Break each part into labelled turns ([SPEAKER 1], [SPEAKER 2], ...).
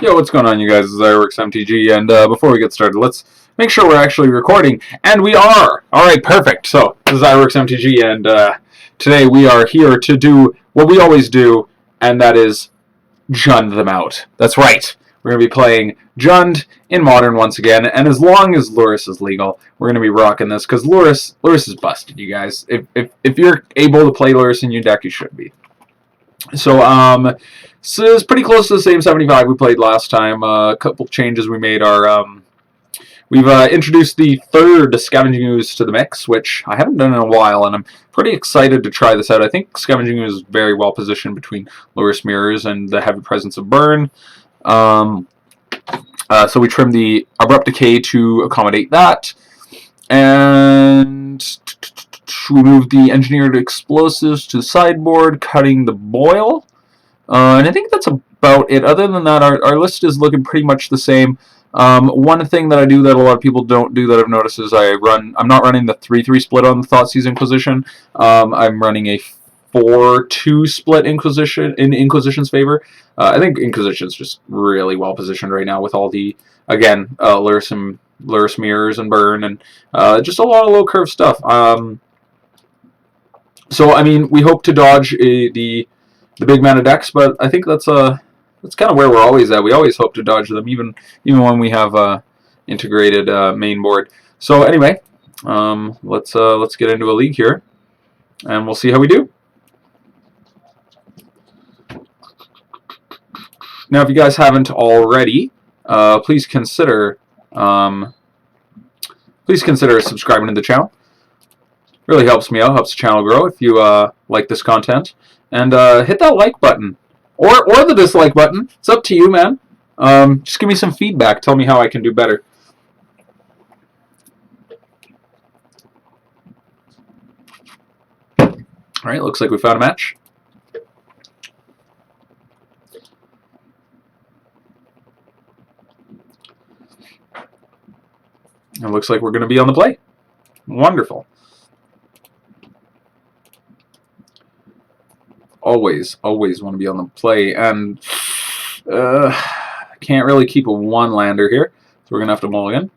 [SPEAKER 1] Yo, what's going on, you guys? This is Iworks MTG, and before we get started, let's make sure we're actually recording, and we are! Alright, perfect. So, this is Iworks MTG, and today we are here to do what we always do, and that is Jund them out. That's right. We're going to be playing Jund in Modern once again, and as long as Lurrus is legal, we're going to be rocking this, because Lurrus is busted, you guys. If you're able to play Lurrus in your deck, you should be. So, so it's pretty close to the same 75 we played last time. A couple changes we made are, we've introduced the third Scavenging Ooze to the mix, which I haven't done in a while, and I'm pretty excited to try this out. I think Scavenging Ooze is very well positioned between Lurrus Mirrors and the heavy presence of Burn. So we trimmed the Abrupt Decay to accommodate that, and we moved the Engineered Explosives to the sideboard, cutting the Boil. And I think that's about it. Other than that, our list is looking pretty much the same. One thing that I do that a lot of people don't do that I've noticed is I'm not running the 3-3 split on the Thoughtseize Inquisition. I'm running a 4-2 split Inquisition in Inquisition's favor. I think Inquisition's just really well positioned right now with all the, again, Lurrus Mirrors and Burn, and just a lot of low curve stuff. So I mean, we hope to dodge the big mana decks, but I think that's kind of where we're always at. We always hope to dodge them, even when we have integrated main board. So anyway, let's get into a league here, and we'll see how we do. Now, if you guys haven't already, please consider subscribing to the channel. Really helps me out, helps the channel grow if you like this content. And hit that like button. Or the dislike button. It's up to you, man. Just give me some feedback. Tell me how I can do better. Alright, looks like we found a match. It looks like we're going to be on the play. Wonderful. Always want to be on the play, and can't really keep a one-lander here, so we're going to have to mulligan.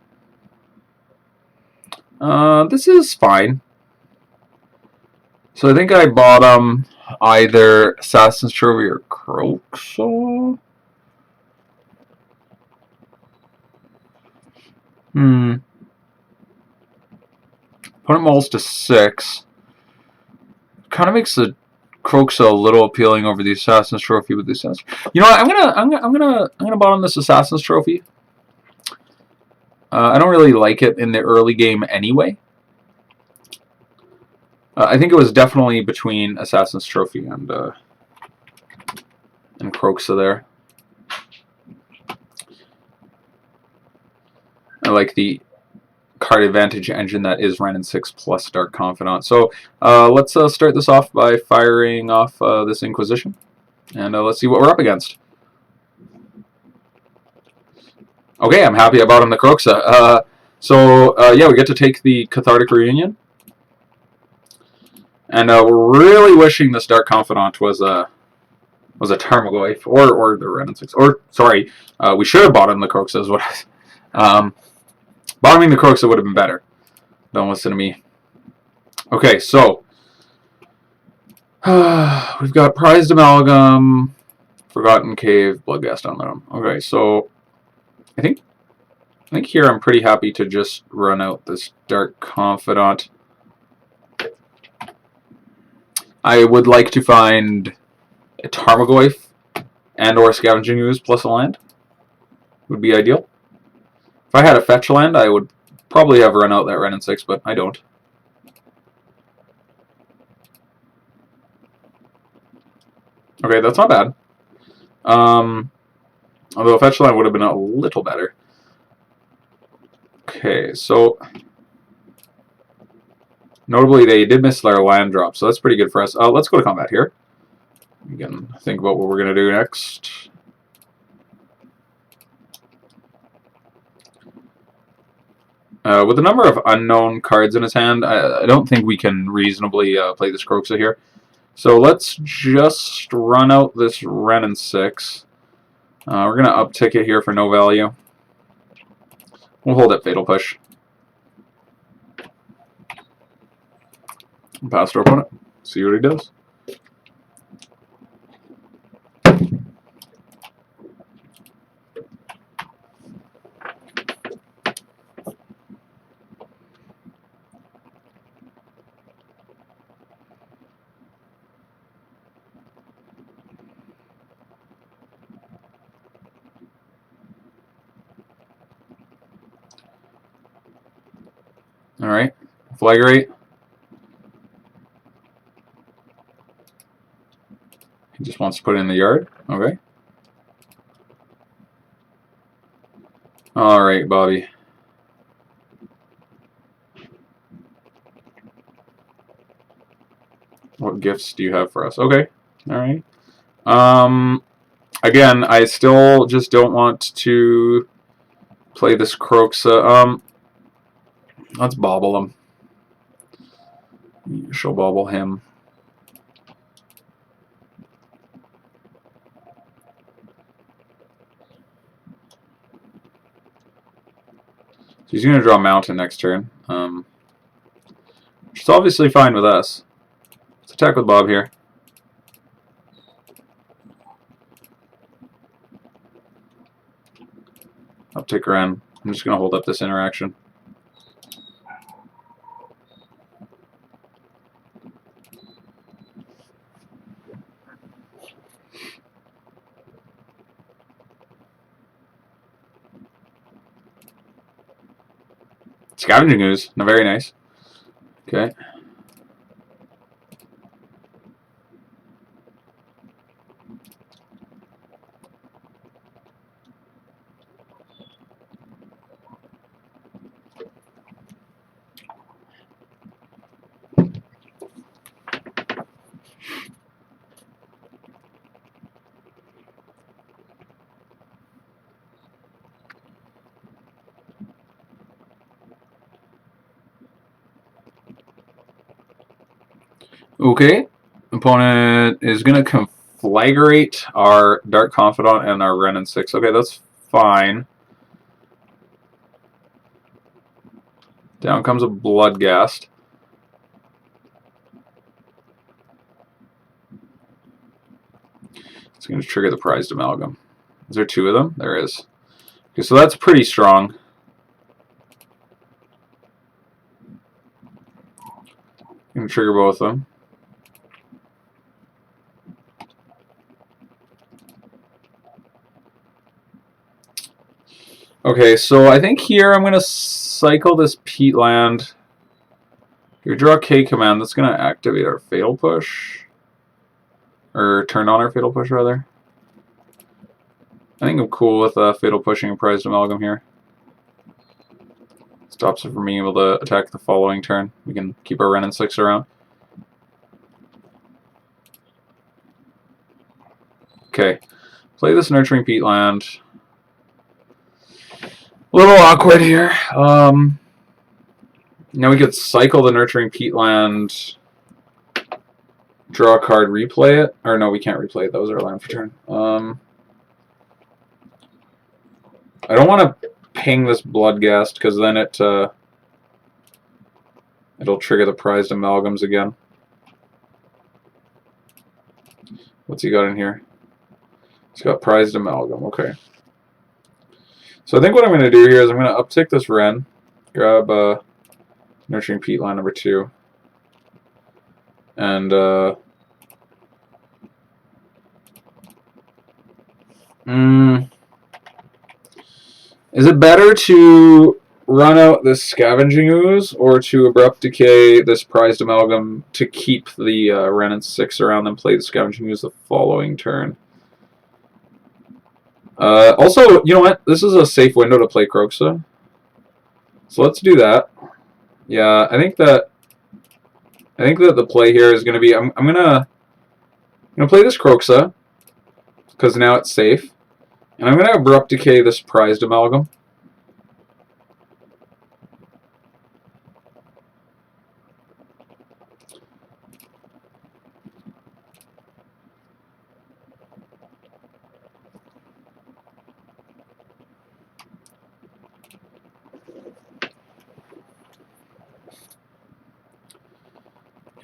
[SPEAKER 1] This is fine. So I think I bottom either Assassin's Trophy or Kroxa. Opponent mulls to 6. Kind of makes the Kroxa a little appealing over the Assassin's Trophy with the Assassin. You know what? I'm gonna bottom this Assassin's Trophy. I don't really like it in the early game anyway. I think it was definitely between Assassin's Trophy and Kroxa there. I like the card advantage engine that is Wrenn and Six plus Dark Confidant. So let's start this off by firing off this Inquisition, and let's see what we're up against. Okay, I'm happy I bought him the Kroxa. Yeah, we get to take the Cathartic Reunion, and we're really wishing this Dark Confidant was a Tarmogoyf or the Wrenn and Six. Or sorry, we should have bought him the Kroxa. Is what. Bottoming the Kroxa would have been better. Don't listen to me. Okay, so we've got Prized Amalgam, Forgotten Cave, Bloodghast on them. Okay, so I think here I'm pretty happy to just run out this Dark Confidant. I would like to find a Tarmogoyf and or Scavenging Ooze plus a land. Would be ideal. If I had a fetch land, I would probably have run out that Wrenn and Six, but I don't. Okay, that's not bad. Although a fetch land would have been a little better. Okay, so notably they did miss their land drop, so that's pretty good for us. Let's go to combat here. We can think about what we're going to do next. With the number of unknown cards in his hand, I don't think we can reasonably play this Kroxa here. So let's just run out this Wrenn and Six. We're going to uptick it here for no value. We'll hold it Fatal Push. Pass to our opponent. See what he does. Alright. Flagrate. He just wants to put it in the yard. Okay. Alright, Bobby. What gifts do you have for us? Okay. Alright. Again, I still just don't want to play this Kroxa. Let's Bauble him. She'll Bauble him. He's going to draw Mountain next turn. Which is obviously fine with us. Let's attack with Bob here. Uptick Wrenn. I'm just going to hold up this interaction. Scavenging Ooze. No, very nice. Okay. Okay, opponent is going to conflagrate our Dark Confidant and our Wrenn and Six. Okay, that's fine. Down comes a Bloodghast. It's going to trigger the Prized Amalgam. Is there two of them? There is. Okay, so that's pretty strong. Going to trigger both of them. Okay, so I think here I'm going to cycle this Peatland. You draw K command, that's going to activate our Fatal Push. Or turn on our Fatal Push, rather. I think I'm cool with Fatal Pushing a Prized Amalgam here. Stops it from being able to attack the following turn. We can keep our Wrenn and Six around. Okay, play this Nurturing Peatland. A little awkward here. Now we could cycle the Nurturing Peatland, draw a card, replay it. Or no, we can't replay it. That was our land for turn. I don't want to ping this Bloodghast because then it'll trigger the Prized Amalgams again. What's he got in here? He's got Prized Amalgam. Okay. So I think what I'm going to do here is I'm going to uptick this Wrenn, grab Nurturing Peatland number 2, and is it better to run out this Scavenging Ooze or to Abrupt Decay this Prized Amalgam to keep the Wrenn and Six around and play the Scavenging Ooze the following turn? Also, you know what? This is a safe window to play Kroxa. So let's do that. Yeah, I think that the play here is going to be I'm gonna play this Kroxa because now it's safe, and I'm gonna Abrupt Decay this Prized Amalgam.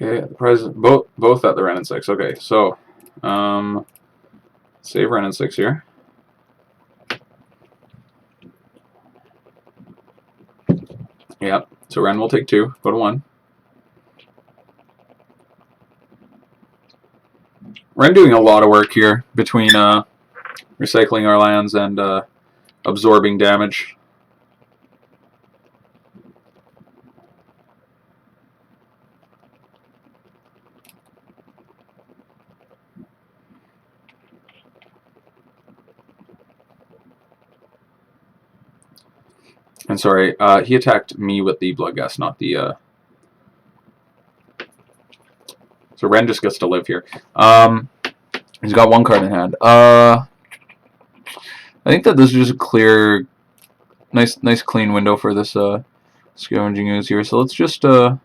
[SPEAKER 1] Okay, the prize both at the Wrenn and Six. Okay, so save Wrenn and Six here. Yeah, so Wrenn will take 2, go to 1. Wrenn doing a lot of work here between recycling our lands and absorbing damage. And sorry, he attacked me with the Bloodghast, not the... So Wrenn just gets to live here. He's got 1 card in hand. I think that this is just a clear, nice clean window for this Scavenging Ooze here. So let's just let's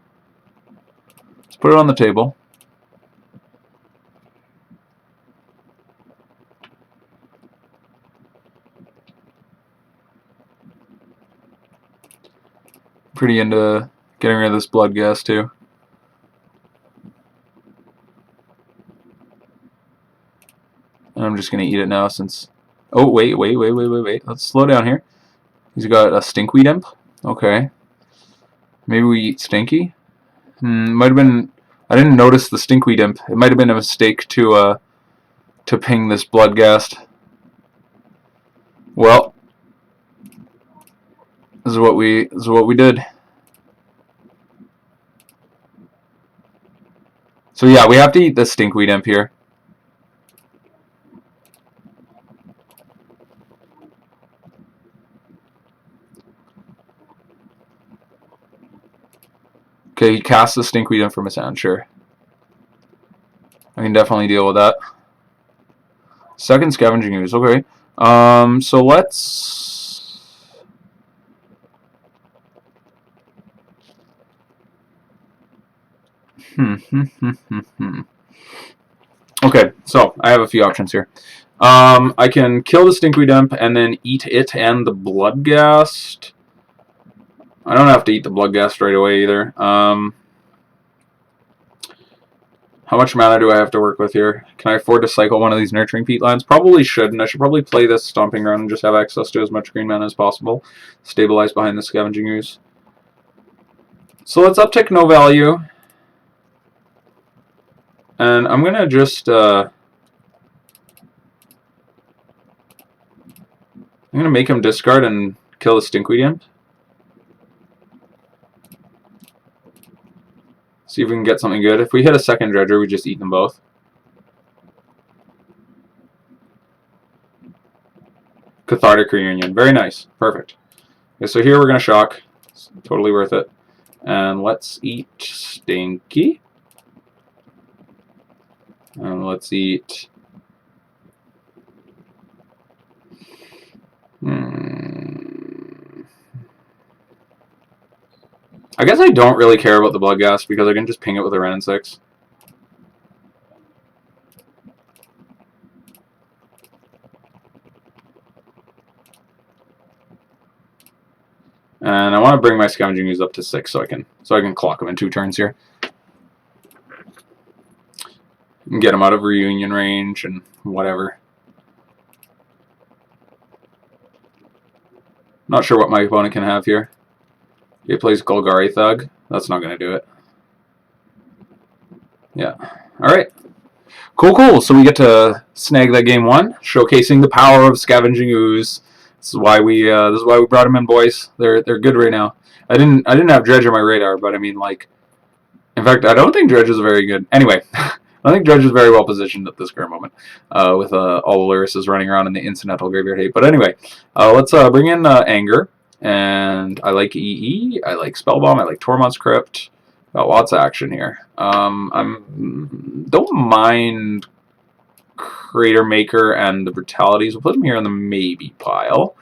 [SPEAKER 1] put it on the table. Pretty into getting rid of this Bloodghast too. And I'm just gonna eat it now since. Oh wait! Let's slow down here. He's got a Stinkweed Imp. Okay. Maybe we eat Stinky. Might have been. I didn't notice the Stinkweed Imp. It might have been a mistake to ping this Bloodghast. Well, this is what we did. So yeah, we have to eat the Stinkweed Imp here. Okay, he casts the Stinkweed Imp from his hand, sure. I can definitely deal with that. Second Scavenging Ooze, okay. So let's... Okay, so I have a few options here. I can kill the Stinkweed Imp and then eat it and the Bloodghast. I don't have to eat the Bloodghast right away either. How much mana do I have to work with here? Can I afford to cycle one of these Nurturing Peatlands? Probably shouldn't. I should probably play this Stomping Ground and just have access to as much green mana as possible. Stabilize behind the Scavenging Ooze. So let's uptick no value. And I'm going to just... I'm going to make him discard and kill the Stinkweed Imp. See if we can get something good. If we hit a second Dredger, we just eat them both. Cathartic Reunion. Very nice. Perfect. Okay, so here we're going to shock. It's totally worth it. And let's eat Stinky. And let's eat... I guess I don't really care about the Bloodghast because I can just ping it with a Wrenn and Six. And I want to bring my Scavenging Ooze up to 6 so I can clock him in 2 turns here. And get him out of reunion range and whatever. Not sure what my opponent can have here. He plays Golgari Thug. That's not going to do it. Yeah. Alright. Cool. So we get to snag that game 1, showcasing the power of Scavenging Ooze. This is why we brought them in, boys. They're good right now. I didn't have Dredge on my radar, but I mean, like, in fact, I don't think Dredge is very good. Anyway, I think Dredge is very well positioned at this current moment, with all the Lurruses running around in the incidental graveyard hate. But anyway, let's bring in Anger. And I like EE, I like Spellbomb, I like Tormod's Crypt. Got lots of action here. Don't mind Crater Maker and the Brutalities. We'll put them here in the maybe pile.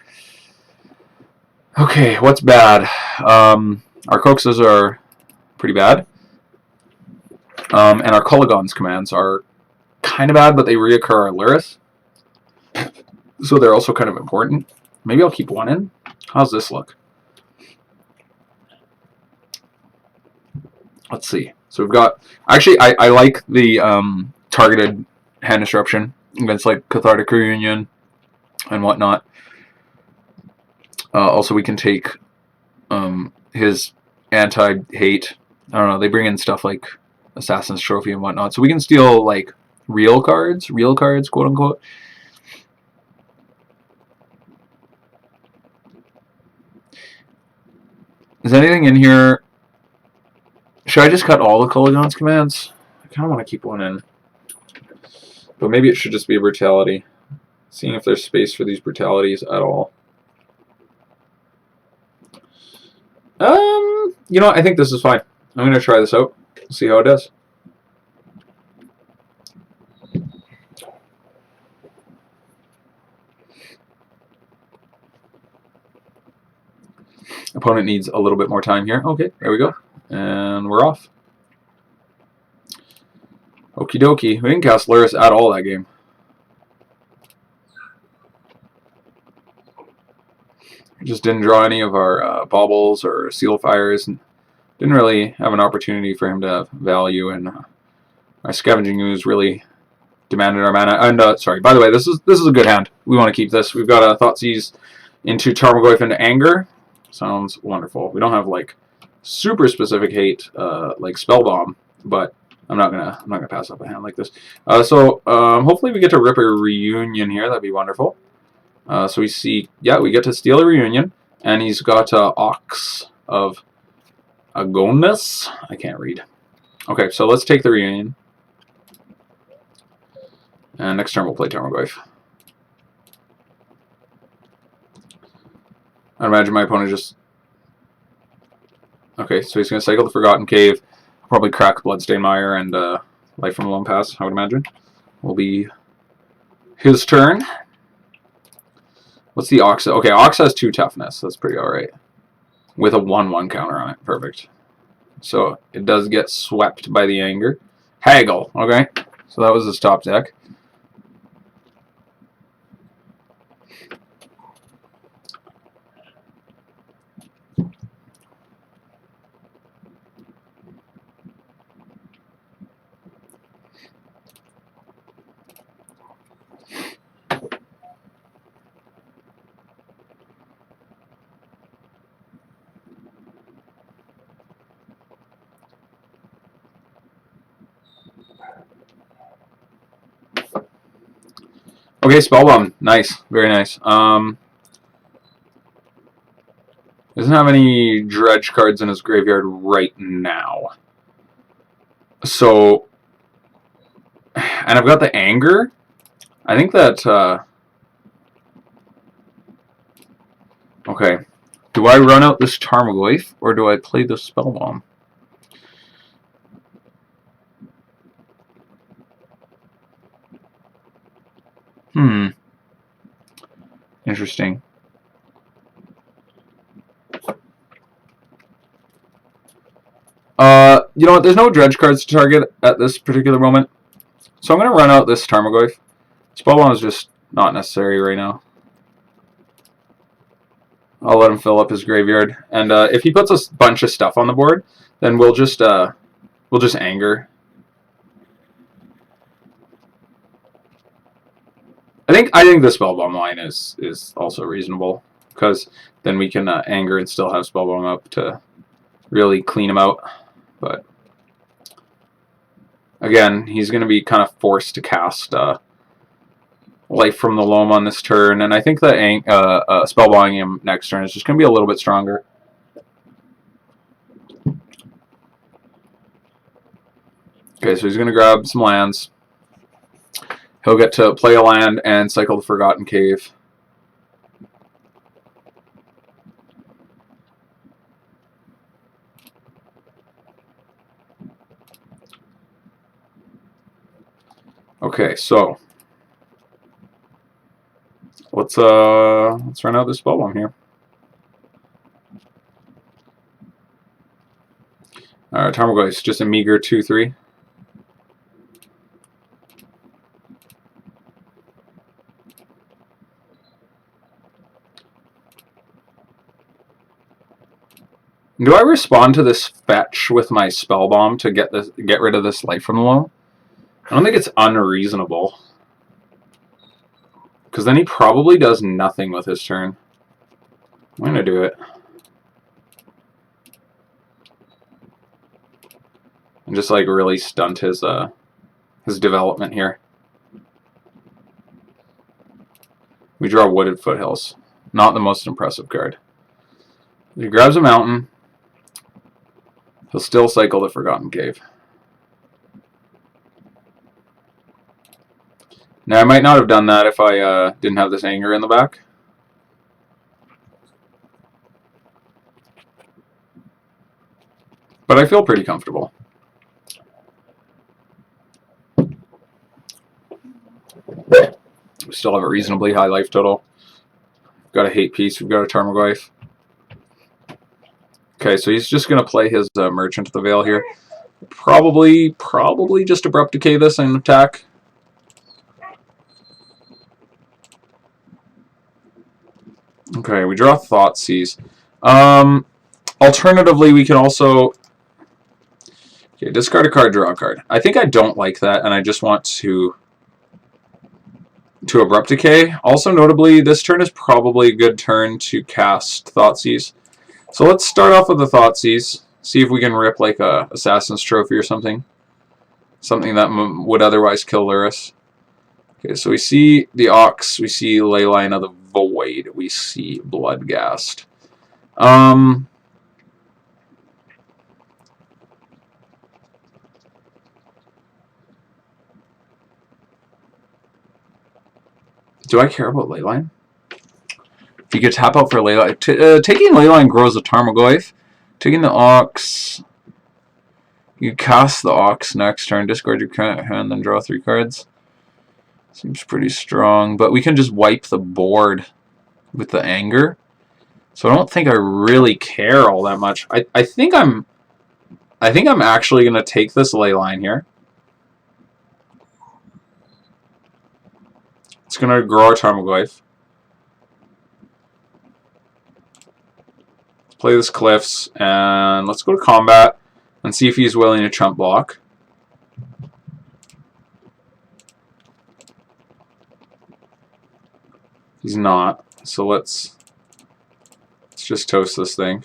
[SPEAKER 1] Okay, what's bad? Our Kroxas are pretty bad. And our Kolaghan's commands are kind of bad, but they reoccur on Lurrus. So they're also kind of important. Maybe I'll keep one in. How's this look? Let's see. So we've got... Actually, I like the targeted hand disruption against like Cathartic Reunion and whatnot. Also, we can take his anti-hate. I don't know, they bring in stuff like Assassin's Trophy and whatnot. So we can steal like real cards, quote unquote. Is anything in here? Should I just cut all the Kolaghan's commands? I kind of want to keep one in. But maybe it should just be a Brutality. Seeing if there's space for these Brutalities at all. You know what? I think this is fine. I'm going to try this out. See how it does. Opponent needs a little bit more time here. Okay, there we go. And we're off. Okie dokie. We didn't cast Lurrus at all that game. Just didn't draw any of our Baubles or Seal Fires. And didn't really have an opportunity for him to have value. And our Scavenging Ooze really demanded our mana. And sorry, by the way, this is a good hand. We want to keep this. We've got a Thoughtseize into Tarmogoyf into Anger. Sounds wonderful. We don't have like super specific hate like Spellbomb, but I'm not gonna pass up a hand like this. So hopefully we get to rip a Reunion here. That'd be wonderful. So we see, yeah, we get to steal a Reunion, and he's got Ox of Agonis. I can't read. Okay, so let's take the Reunion, and next turn we'll play Tarmogoyf. I imagine my opponent just... Okay, so he's going to cycle the Forgotten Cave, probably crack Bloodstained Mire, and Life from a Lone Pass, I would imagine, will be his turn. What's the Ox? Okay, Ox has 2 toughness. That's pretty alright. With a 1/1 counter on it. Perfect. So it does get swept by the Anger. Haggle. Okay, so that was his top deck. Okay, Spellbomb. Nice. Very nice. Doesn't have any Dredge cards in his graveyard right now. So, and I've got the Anger. I think that, okay. Do I run out this Tarmogoyf, or do I play the Spellbomb? Interesting. You know what? There's no Dredge cards to target at this particular moment. So I'm going to run out this Tarmogoyf. Spellbomb is just not necessary right now. I'll let him fill up his graveyard. And if he puts a bunch of stuff on the board, then we'll just Anger. I think the Spellbomb line is also reasonable, because then we can Anger and still have Spellbomb up to really clean him out. But again, he's going to be kind of forced to cast Life from the Loam on this turn, and I think that Spellbombing him next turn is just going to be a little bit stronger. Okay, so he's going to grab some lands. He'll get to play a land and cycle the Forgotten Cave. Okay, so let's run out this Spellbomb here. Tarmogoyf, just a meager 2/3. Do I respond to this fetch with my Spellbomb to get rid of this Life from the Loam? I don't think it's unreasonable. Because then he probably does nothing with his turn. I'm going to do it. And just like really stunt his development here. We draw Wooded Foothills. Not the most impressive card. He grabs a mountain. He'll still cycle the Forgotten Cave. Now, I might not have done that if I didn't have this anger in the back. But I feel pretty comfortable. We still have a reasonably high life total. We've got a hate piece. We've got a Tarmogoyf. Okay, so he's just going to play his Merchant of the Veil here. Probably just Abrupt Decay this and attack. Okay, we draw Thoughtseize. Alternatively, we can also... Okay, discard a card, draw a card. I think I don't like that, and I just want to Abrupt Decay. Also, notably, this turn is probably a good turn to cast Thoughtseize. So let's start off with the Thoughtseize. See if we can rip like a Assassin's Trophy or something. Something that would otherwise kill Lurrus. Okay, so we see the Ox, we see Leyline of the Void, we see Bloodghast. Do I care about Leyline? If you could tap out for Leyline. Taking Leyline grows a Tarmogoyf. Taking the Ox. You cast the Ox next turn, discard your current hand, then draw 3 cards. Seems pretty strong, but we can just wipe the board with the anger. So I don't think I really care all that much. I think I'm actually gonna take this Leyline here. It's gonna grow our Tarmogoyf. Let's play this Cliffs, and let's go to combat and see if he's willing to chump block. He's not, so let's just toast this thing.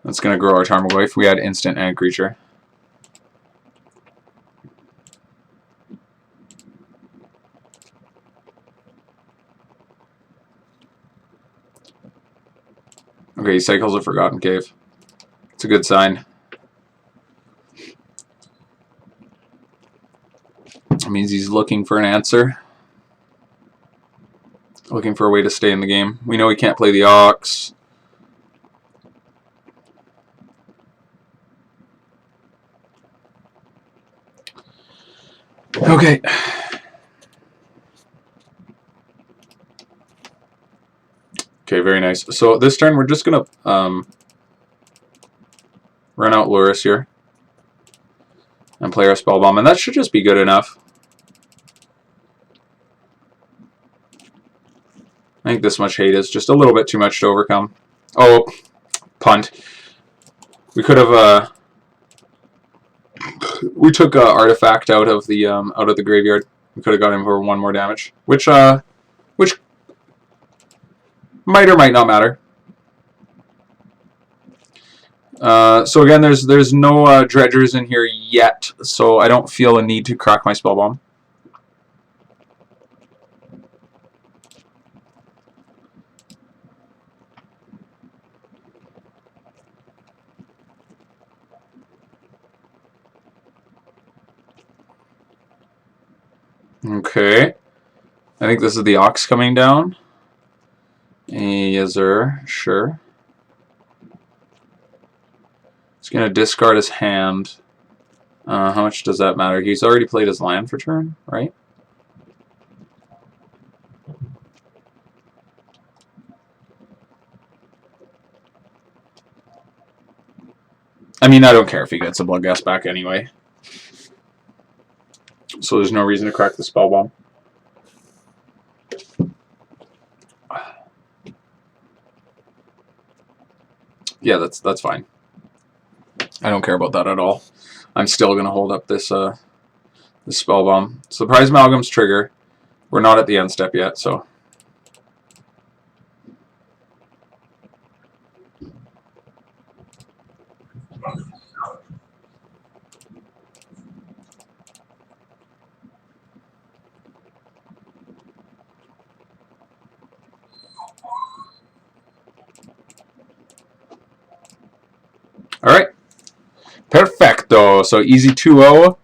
[SPEAKER 1] That's going to grow our Tarmogoyf. We had instant and creature. Okay, he cycles a Forgotten Cave. It's a good sign. It means he's looking for an answer. Looking for a way to stay in the game. We know he can't play the Ox. Okay. Okay, very nice. So this turn we're just going to run out Lurrus here and play our Spellbomb, and that should just be good enough. I think this much hate is just a little bit too much to overcome. Oh, punt. We could have we took Artifact out of the graveyard. We could have got him for 1 more damage, which might or might not matter. So again, there's no dredgers in here yet, so I don't feel a need to crack my Spellbomb. Okay, I think this is the Ox coming down. Yes, sir. Sure. He's going to discard his hand. How much does that matter? He's already played his land for turn, right? I mean, I don't care if he gets a Bloodghast back anyway. So there's no reason to crack the Spellbomb. Yeah, that's fine. I don't care about that at all. I'm still gonna hold up this this Spellbomb. Surprise Amalgam's trigger. We're not at the end step yet, so. Alright. Perfecto. So easy 2-0.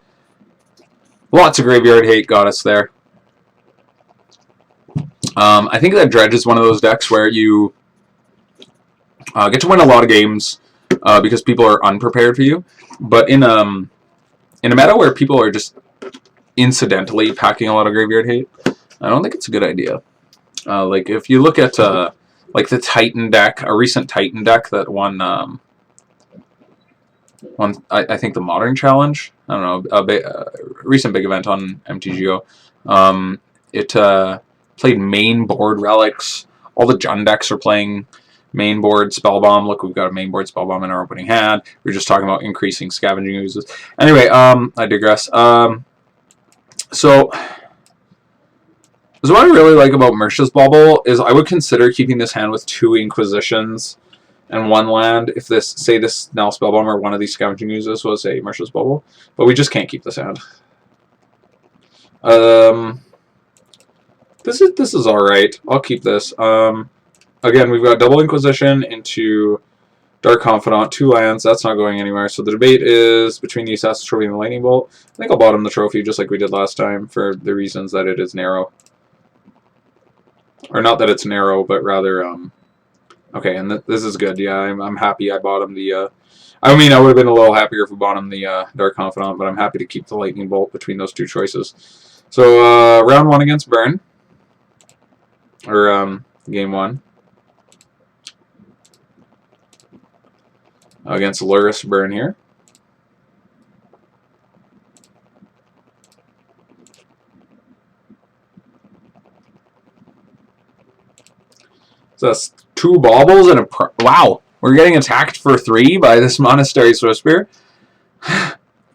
[SPEAKER 1] Lots of graveyard hate got us there. I think that Dredge is one of those decks where you get to win a lot of games because people are unprepared for you. But in a meta where people are just incidentally packing a lot of graveyard hate, I don't think it's a good idea. Like if you look at like the Titan deck, a recent Titan deck that won I think the Modern Challenge. I don't know, a recent big event on MTGO. It played main board relics. All the Jund decks are playing main board Spellbomb. Look, we've got a main board Spellbomb in our opening hand. We were just talking about increasing Scavenging Oozes. Anyway, I digress. So what I really like about Mishra's Bauble is I would consider keeping this hand with 2 Inquisitions and 1 land if this, say this Nihil Spellbomb or one of these Scavenging Oozes was a Mishra's Bauble. But we just can't keep this hand. This is alright. I'll keep this. Again, we've got double Inquisition into Dark Confidant, 2 lands. That's not going anywhere. So the debate is between the Assassin's Trophy and the Lightning Bolt. I think I'll bottom the trophy just like we did last time for the reasons that it is narrow. Or not that it's narrow, but rather, okay, and this is good. Yeah, I'm happy I bottomed the, I mean, I would have been a little happier if we bottomed the Dark Confidant, but I'm happy to keep the Lightning Bolt between those 2 choices. So, round 1 against Burn. Or, game 1. Against Lurrus Burn here. So that's 2 Baubles and a... Wow! We're getting attacked for 3 by this Monastery Swiftspear.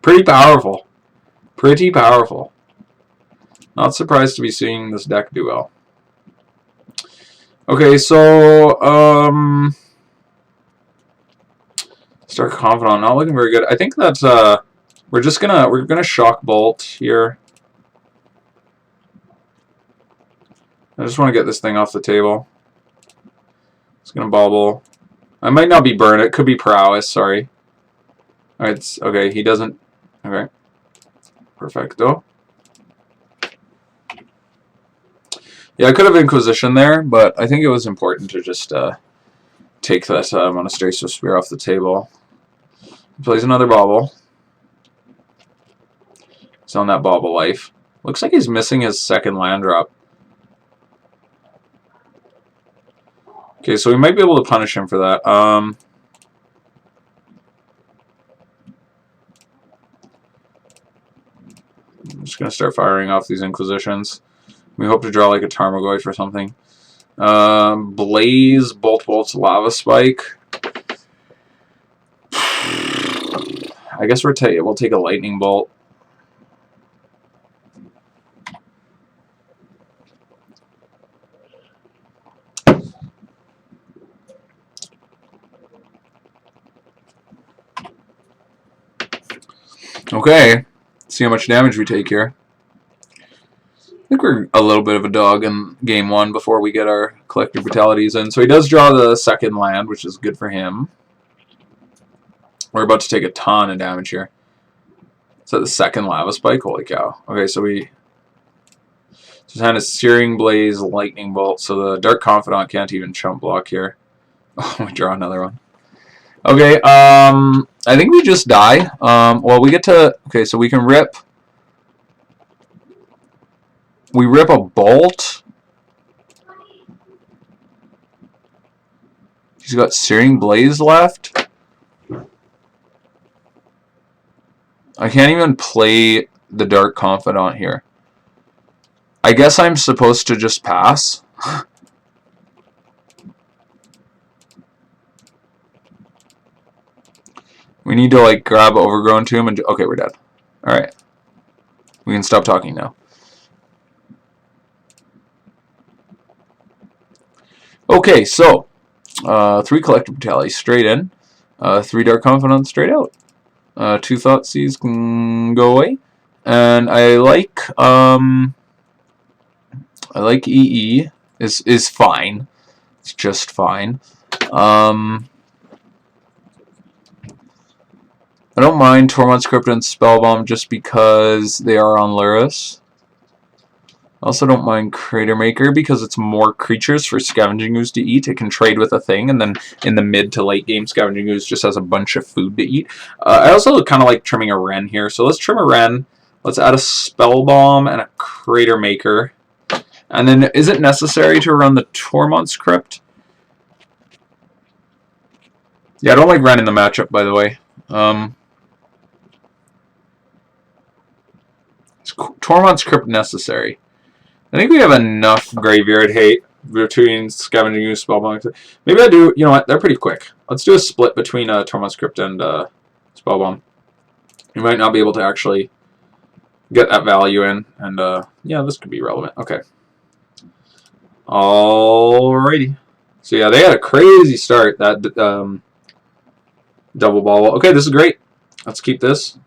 [SPEAKER 1] Pretty powerful. Pretty powerful. Not surprised to be seeing this deck do well. Okay, so... Dark Confidant, not looking very good. I think that we're gonna Shock Bolt here. I just want to get this thing off the table. It's gonna Bauble. I might not be Burn. It could be Prowess. Sorry. Alright. Okay. He doesn't. Okay. Perfecto. Yeah, I could have Inquisition there, but I think it was important to just take that Monastery Swiftspear off the table. He plays another Bauble. He's on that Bauble life. Looks like he's missing his 2nd land drop. Okay, so we might be able to punish him for that. I'm just going to start firing off these Inquisitions. We hope to draw like a Tarmogoyf or something. Blaze, Bolt's Lava Spike. I guess we'll take a Lightning Bolt. Okay, let's see how much damage we take here. I think we're a little bit of a dog in game 1 before we get our Collective Brutalities in. So he does draw the 2nd land, which is good for him. We're about to take a ton of damage here. Is that the 2nd Lava Spike? Holy cow. Okay, so we just had a Searing Blaze, Lightning Bolt, so the Dark Confidant can't even chump block here. Oh, we draw another one. Okay, I think we just die. Well, we get to... Okay, so we can rip... We rip a Bolt. He's got Searing Blaze left. I can't even play the Dark Confidant here. I guess I'm supposed to just pass. We need to like grab Overgrown Tomb and okay, we're dead. Alright. We can stop talking now. Okay, so 3 Collective Brutality straight in. 3 Dark Confidant straight out. 2 Thoughtseize can go away. And I like EE is fine. It's just fine. I don't mind Tormod's Crypt and Spellbomb just because they are on Lurrus. I also don't mind Cratemaker because it's more creatures for Scavenging Ooze to eat. It can trade with a thing, and then in the mid to late game, Scavenging Ooze just has a bunch of food to eat. I also kind of like trimming a Wrenn here, so let's trim a Wrenn. Let's add a Spellbomb and a Cratemaker. And then, is it necessary to run the Tormod's Crypt? Yeah, I don't like Wrenn in the matchup, by the way. Is Tormod's Crypt necessary? I think we have enough graveyard hate between Scavenging Ooze, Spellbomb. Maybe I do. You know what? They're pretty quick. Let's do a split between Tormod's Crypt and Spellbomb. You might not be able to actually get that value in, and yeah, this could be relevant. Okay. Alrighty. So yeah, they had a crazy start. That double Bauble. Okay, this is great. Let's keep this.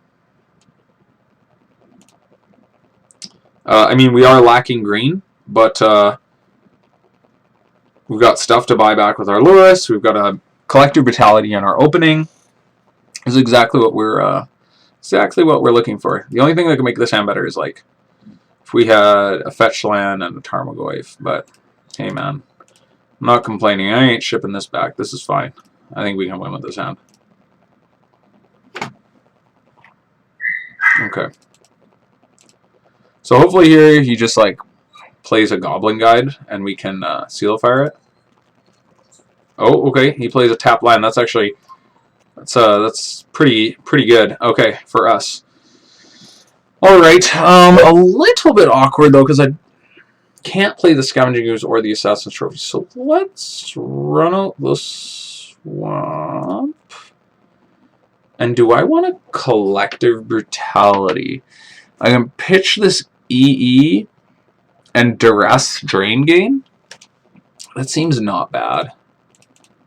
[SPEAKER 1] I mean, we are lacking green, but we've got stuff to buy back with our Lurrus. We've got a Collective Brutality in our opening. This is exactly what we're looking for. The only thing that can make this hand better is like if we had a fetch land and a Tarmogoyf. But hey, man, I'm not complaining. I ain't shipping this back. This is fine. I think we can win with this hand. Okay. So hopefully here he just like plays a Goblin Guide and we can seal fire it. Oh, okay. He plays a tap land. That's actually that's pretty good. Okay, for us. All right. A little bit awkward though because I can't play the Scavenging Ooze or the Assassin's Trophy. So let's run out the swamp. And do I want a Collective Brutality? I can pitch this EE and Duress Drain Gain. That seems not bad.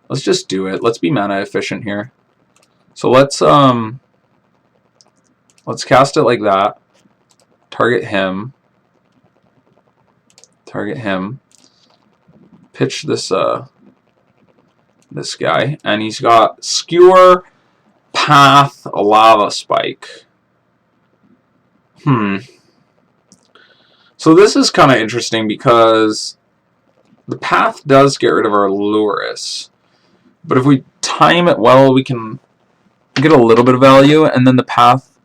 [SPEAKER 1] Let's just do it. Let's be mana efficient here. So let's cast it like that. Target him. Target him. Pitch this this guy, and he's got Skewer, Path, a Lava Spike. So this is kind of interesting because the Path does get rid of our Lurrus, but if we time it well, we can get a little bit of value, and then the Path,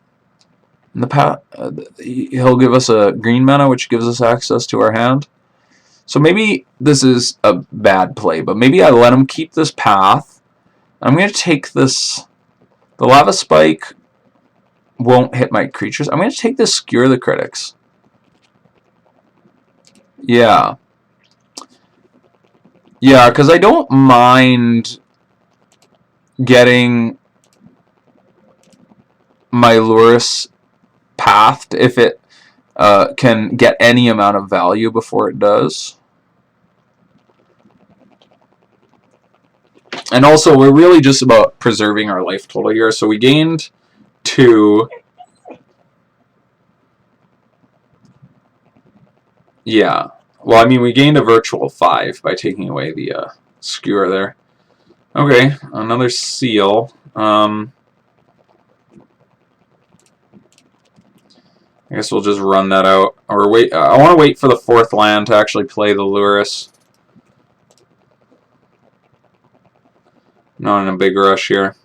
[SPEAKER 1] he'll give us a green mana, which gives us access to our hand. So maybe this is a bad play, but maybe I let him keep this Path. I'm going to take this. The Lava Spike won't hit my creatures. I'm going to take this Skewer the Critics. Yeah. Yeah, because I don't mind getting my Lurrus pathed if it can get any amount of value before it does. And also, we're really just about preserving our life total here. So we gained 2. Yeah. Well, I mean, we gained a virtual 5 by taking away the Skewer there. Okay, another seal. I guess we'll just run that out. Or wait. I want to wait for the 4th land to actually play the Lurrus. Not in a big rush here.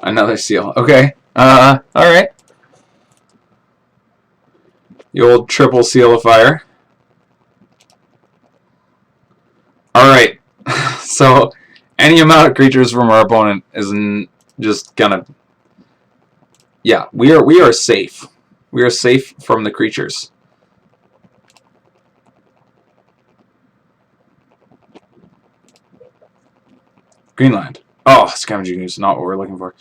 [SPEAKER 1] Another seal. Okay. Alright. The old triple seal of fire. Alright. So, any amount of creatures from our opponent is just gonna... Yeah, we are safe. We are safe from the creatures. Greenland. Oh, Scavenging Ooze, not what we're looking for.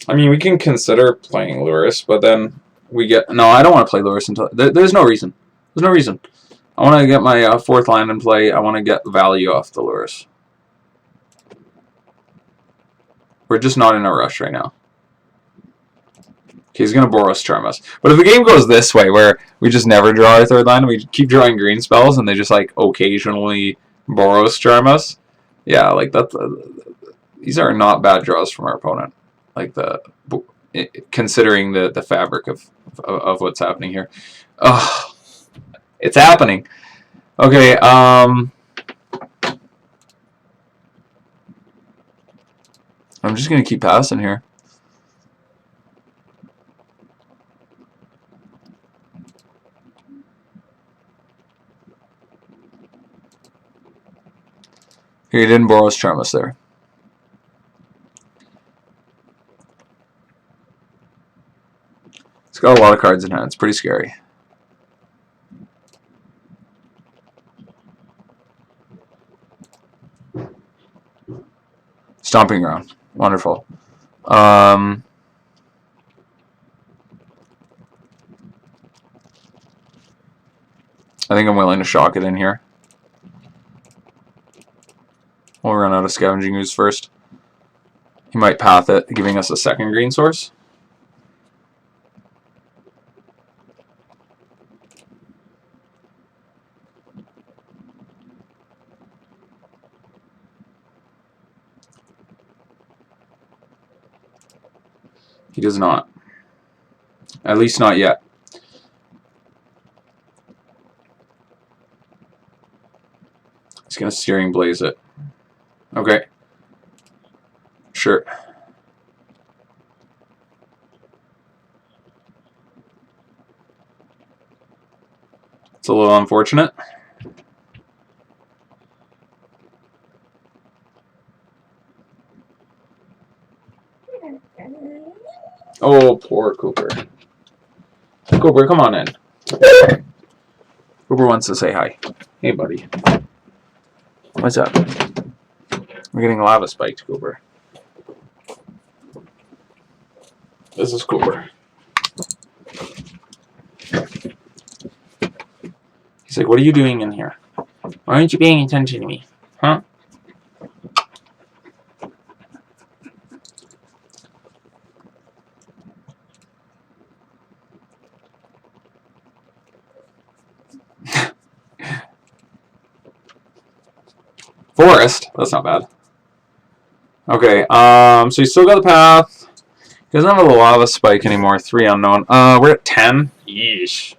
[SPEAKER 1] I mean, we can consider playing Lurrus, but then we get... No, I don't want to play Lurrus until... There's no reason. There's no reason. I want to get my fourth land in play. I want to get value off the Lurrus. We're just not in a rush right now. Okay, he's going to Boros Charm us. But if the game goes this way, where we just never draw our third land, and we keep drawing green spells, and they just, like, occasionally Boros Charm us, yeah, like, that's... these are not bad draws from our opponent. Like, considering the fabric of what's happening here. Ugh. It's happening. Okay, I'm just going to keep passing here. Here, he didn't Boros Charm us there. It's got a lot of cards in hand. It's pretty scary. Stomping Ground. Wonderful. I think I'm willing to shock it in here. We'll run out of Scavenging Ooze first. He might path it, giving us a second green source. He does not. At least not yet. He's going to Searing Blaze it. Okay. Sure. It's a little unfortunate. Oh, poor Cooper. Cooper, come on in. Cooper wants to say hi. Hey, buddy. What's up? We're getting lava spiked, Cooper. This is Cooper. He's like, what are you doing in here? Why aren't you paying attention to me? Huh? Forest? That's not bad. Okay, so you still got the path. He doesn't have a lava spike anymore. 3 unknown. We're at 10. Yeesh.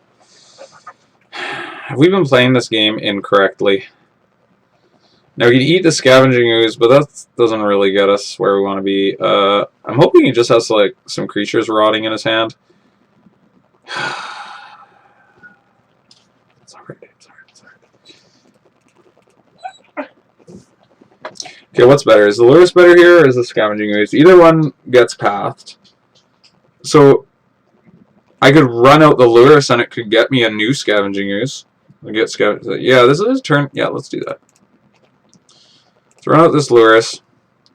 [SPEAKER 1] Have we been playing this game incorrectly? Now, we can eat the Scavenging Ooze, but that doesn't really get us where we want to be. I'm hoping he just has, like, some creatures rotting in his hand. It's alright, it's alright, it's alright. Okay, what's better? Is the Lurrus better here, or is the Scavenging Ooze? Either one gets pathed. So, I could run out the Lurrus and it could get me a new Scavenging Ooze. Yeah, this is his turn. Yeah, let's do that. Let's run out this Lurrus.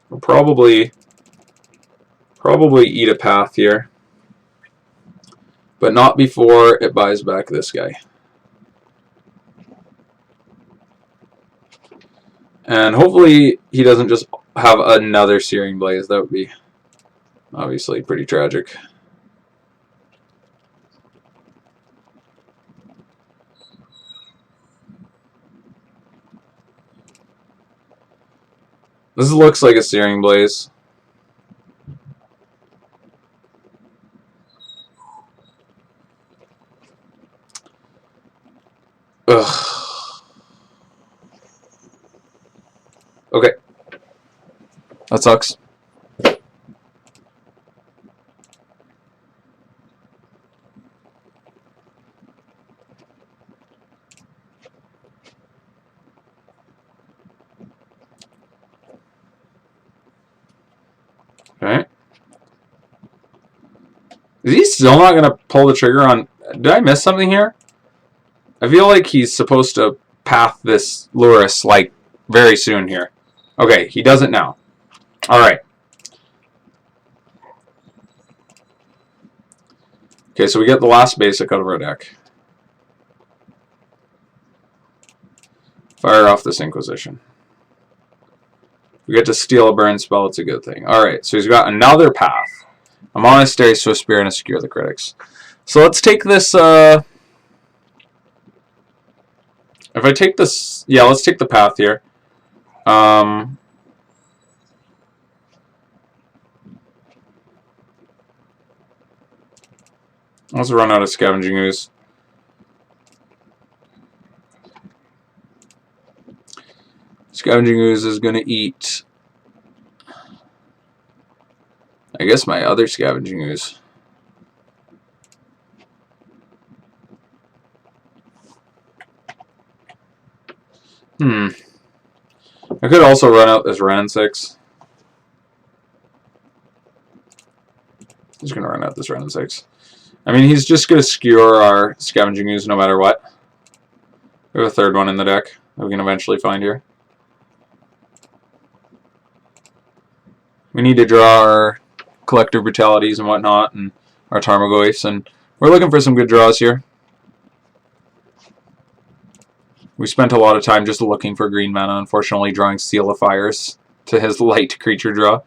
[SPEAKER 1] We'll probably eat a path here. But not before it buys back this guy. And hopefully he doesn't just have another Searing Blaze. That would be obviously pretty tragic. This looks like a Searing Blaze. Ugh. Okay. That sucks. Okay. Is he still not going to pull the trigger on... Did I miss something here? I feel like he's supposed to path this Lurrus, like, very soon here. Okay, he does it now. Alright. Okay, so we get the last basic out of our deck. Fire off this Inquisition. We get to steal a burn spell, it's a good thing. Alright, so he's got another path. A Monastery, Swift Spear, and a Skewer the Critics. So let's take this, if I take this, yeah, let's take the path here. Let's run out of Scavenging Ooze. Scavenging Ooze is going to eat, I guess, my other Scavenging Ooze. I could also run out this Wrenn and Six. He's going to run out this Wrenn and Six. I mean, he's just going to skewer our Scavenging Ooze no matter what. We have a third one in the deck that we can eventually find here. We need to draw our Collective Brutalities and whatnot, and our Tarmogoyfs, and we're looking for some good draws here. We spent a lot of time just looking for green mana, unfortunately drawing Seal of Fires to his light creature draw.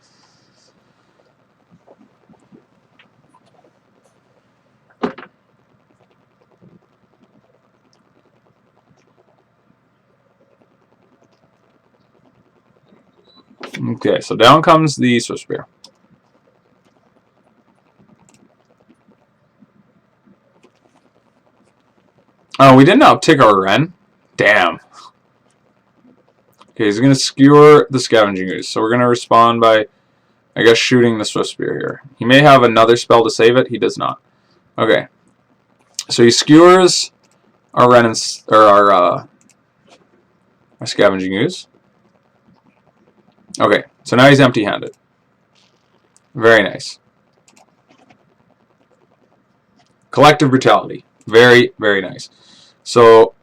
[SPEAKER 1] Okay, so down comes the Swift Spear. Oh, we didn't uptick our Wrenn. Damn. Okay, he's going to skewer the Scavenging Ooze. So we're going to respond by, I guess, shooting the Swift Spear here. He may have another spell to save it. He does not. Okay. So he skewers our Wrenn and, or our Scavenging Ooze. Okay, so now he's empty-handed. Very nice. Collective Brutality. Very, very nice. So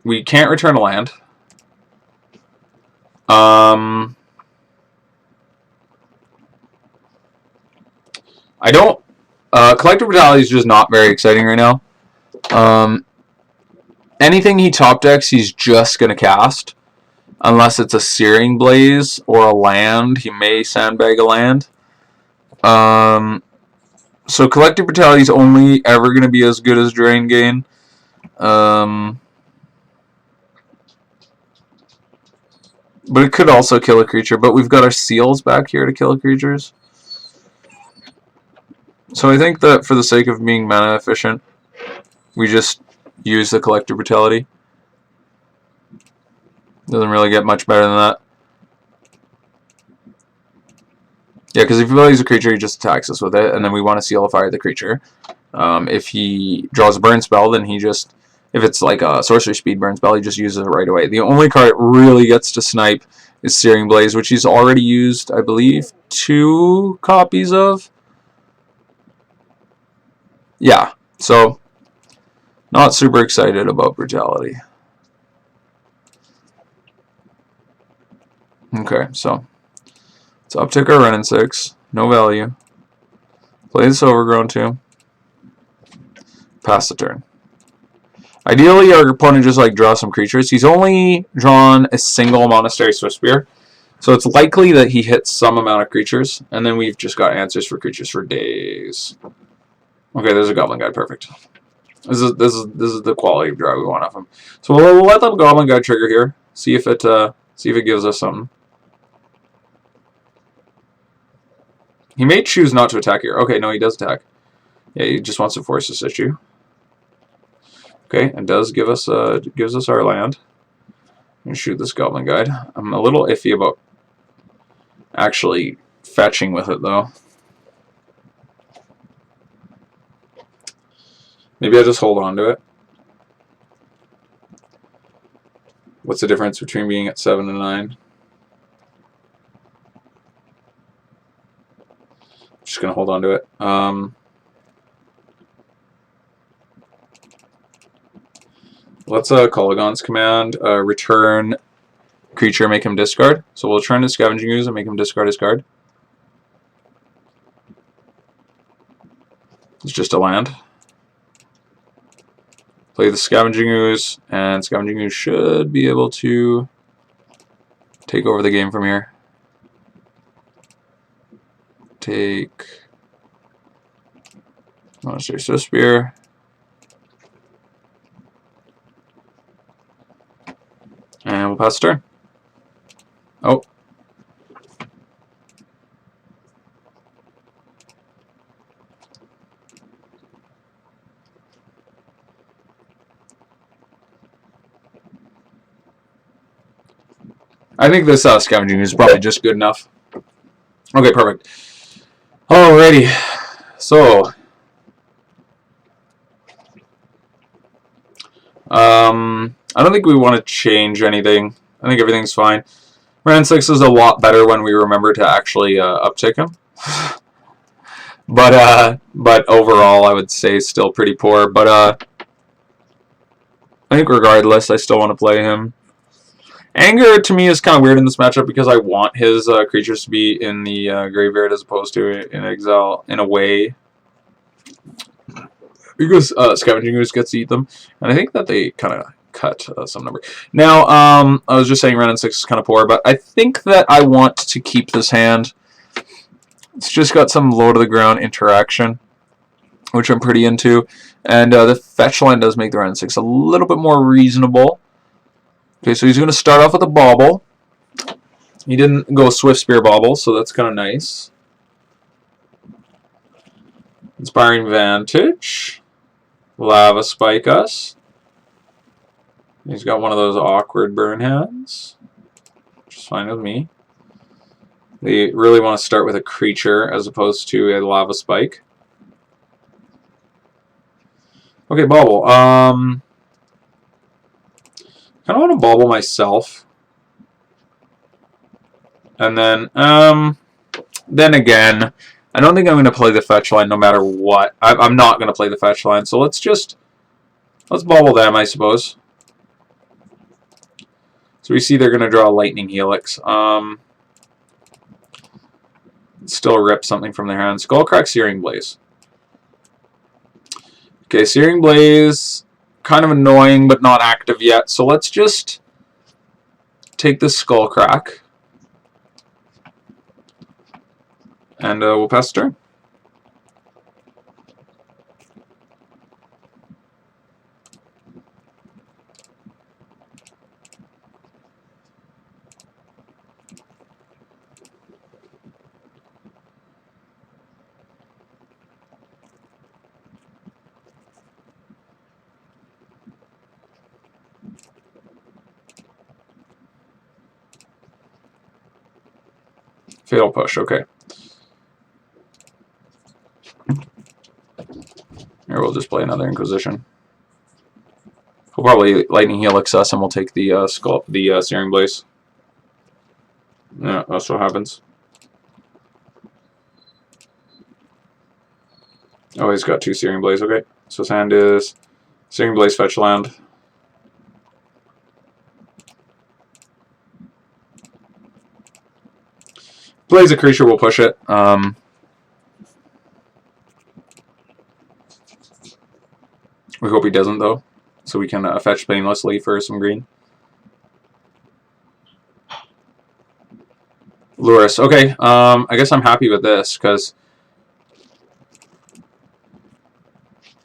[SPEAKER 1] we can't return a land. I don't... Collective Brutality is just not very exciting right now. Anything he top decks, he's just going to cast. Unless it's a Searing Blaze or a land. He may sandbag a land. So Collective Brutality is only ever going to be as good as Drain Gain. But it could also kill a creature. But we've got our Seals back here to kill creatures. So I think that for the sake of being mana efficient, we just use the Collective Brutality. Doesn't really get much better than that. Yeah, because if he plays a creature, he just attacks us with it, and then we want to Seal of Fire the creature. If he draws a burn spell, then he just... If it's like a sorcery speed burn spell, he just uses it right away. The only card it really gets to snipe is Searing Blaze, which he's already used, I believe, 2 copies of. Yeah, so not super excited about Brutality. Okay, so let's uptick our Wrenn and Six. No value. Play this Overgrown Tomb. Pass the turn. Ideally, our opponent just like draws some creatures. He's only drawn a single Monastery Swift Spear, so it's likely that he hits some amount of creatures, and then we've just got answers for creatures for days. Okay, there's a Goblin Guide. Perfect. This is the quality of draw we want off him. So we'll let the Goblin Guide trigger here. See if it gives us something. He may choose not to attack here. Okay, no, he does attack. Yeah, he just wants to force this issue. Okay, and does give us gives us our land. I'm gonna shoot this Goblin Guide. I'm a little iffy about actually fetching with it, though. Maybe I just hold on to it. What's the difference between being at 7 and 9? Just going to hold on to it. Let's Kolaghan's command, return creature, make him discard. So we'll turn to Scavenging Ooze and make him discard his card. It's just a land. Play the Scavenging Ooze, and Scavenging Ooze should be able to take over the game from here. Take Monastery Spear. And we'll pass the turn. Oh. I think this Scavenging is probably just good enough. Okay, perfect. Alrighty. So, I don't think we want to change anything. I think everything's fine. Wrenn and Six is a lot better when we remember to actually uptick him. But overall, I would say still pretty poor. But I think regardless, I still want to play him. Anger to me is kind of weird in this matchup because I want his creatures to be in the graveyard as opposed to in exile in a way. Because Scavenging Ooze gets to eat them, and I think that they kind of cut some number. Now, I was just saying Wrenn and Six is kind of poor, but I think that I want to keep this hand. It's just got some low to the ground interaction, which I'm pretty into, and the fetch line does make the Wrenn and Six a little bit more reasonable. Okay, so he's going to start off with a Bauble. He didn't go Swift Spear Bauble, so that's kind of nice. Inspiring Vantage. Lava Spike us. He's got one of those awkward burn hands, which is fine with me. They really want to start with a creature as opposed to a Lava Spike. Okay, Bauble. I kind of want to Bauble myself. And then again, I don't think I'm going to play the fetch line no matter what. I'm not going to play the fetch line, so let's Bauble them, I suppose. So we see they're going to draw a Lightning Helix. Still rip something from their hand. Skullcrack, Searing Blaze. Okay, Searing Blaze, kind of annoying, but not active yet. So let's just take this Skullcrack. And we'll pass the turn. Fatal Push, okay. Here, we'll just play another Inquisition. We'll probably Lightning Helix us, and we'll take the Searing Blaze. Yeah, that's what happens. Oh, he's got two Searing Blaze, okay. So his hand is Searing Blaze, fetch land. Plays a creature, we'll push it. We hope he doesn't, though, so we can fetch painlessly for some green. Lurrus. Okay, I guess I'm happy with this, because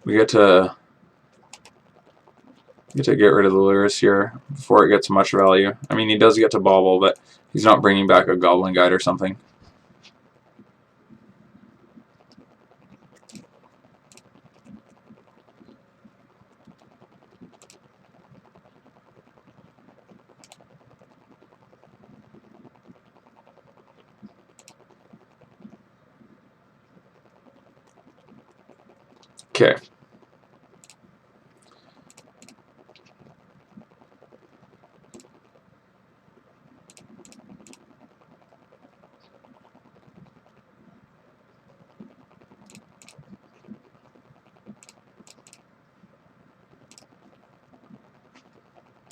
[SPEAKER 1] we get to get rid of the Lurrus here before it gets much value. I mean, he does get to Bauble, but he's not bringing back a Goblin Guide or something. Okay.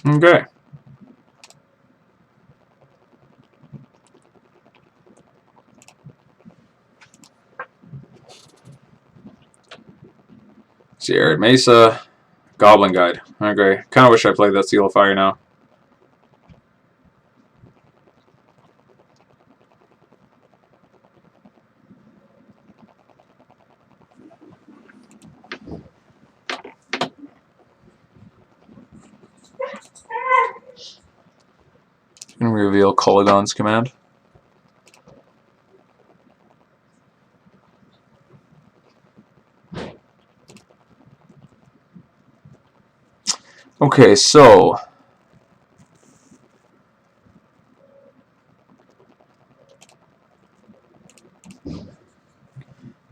[SPEAKER 1] Okay. See, Arid Mesa, Goblin Guide. Okay. Kind of wish I played that Seal of Fire now. And reveal Kolaghan's command. Okay, so I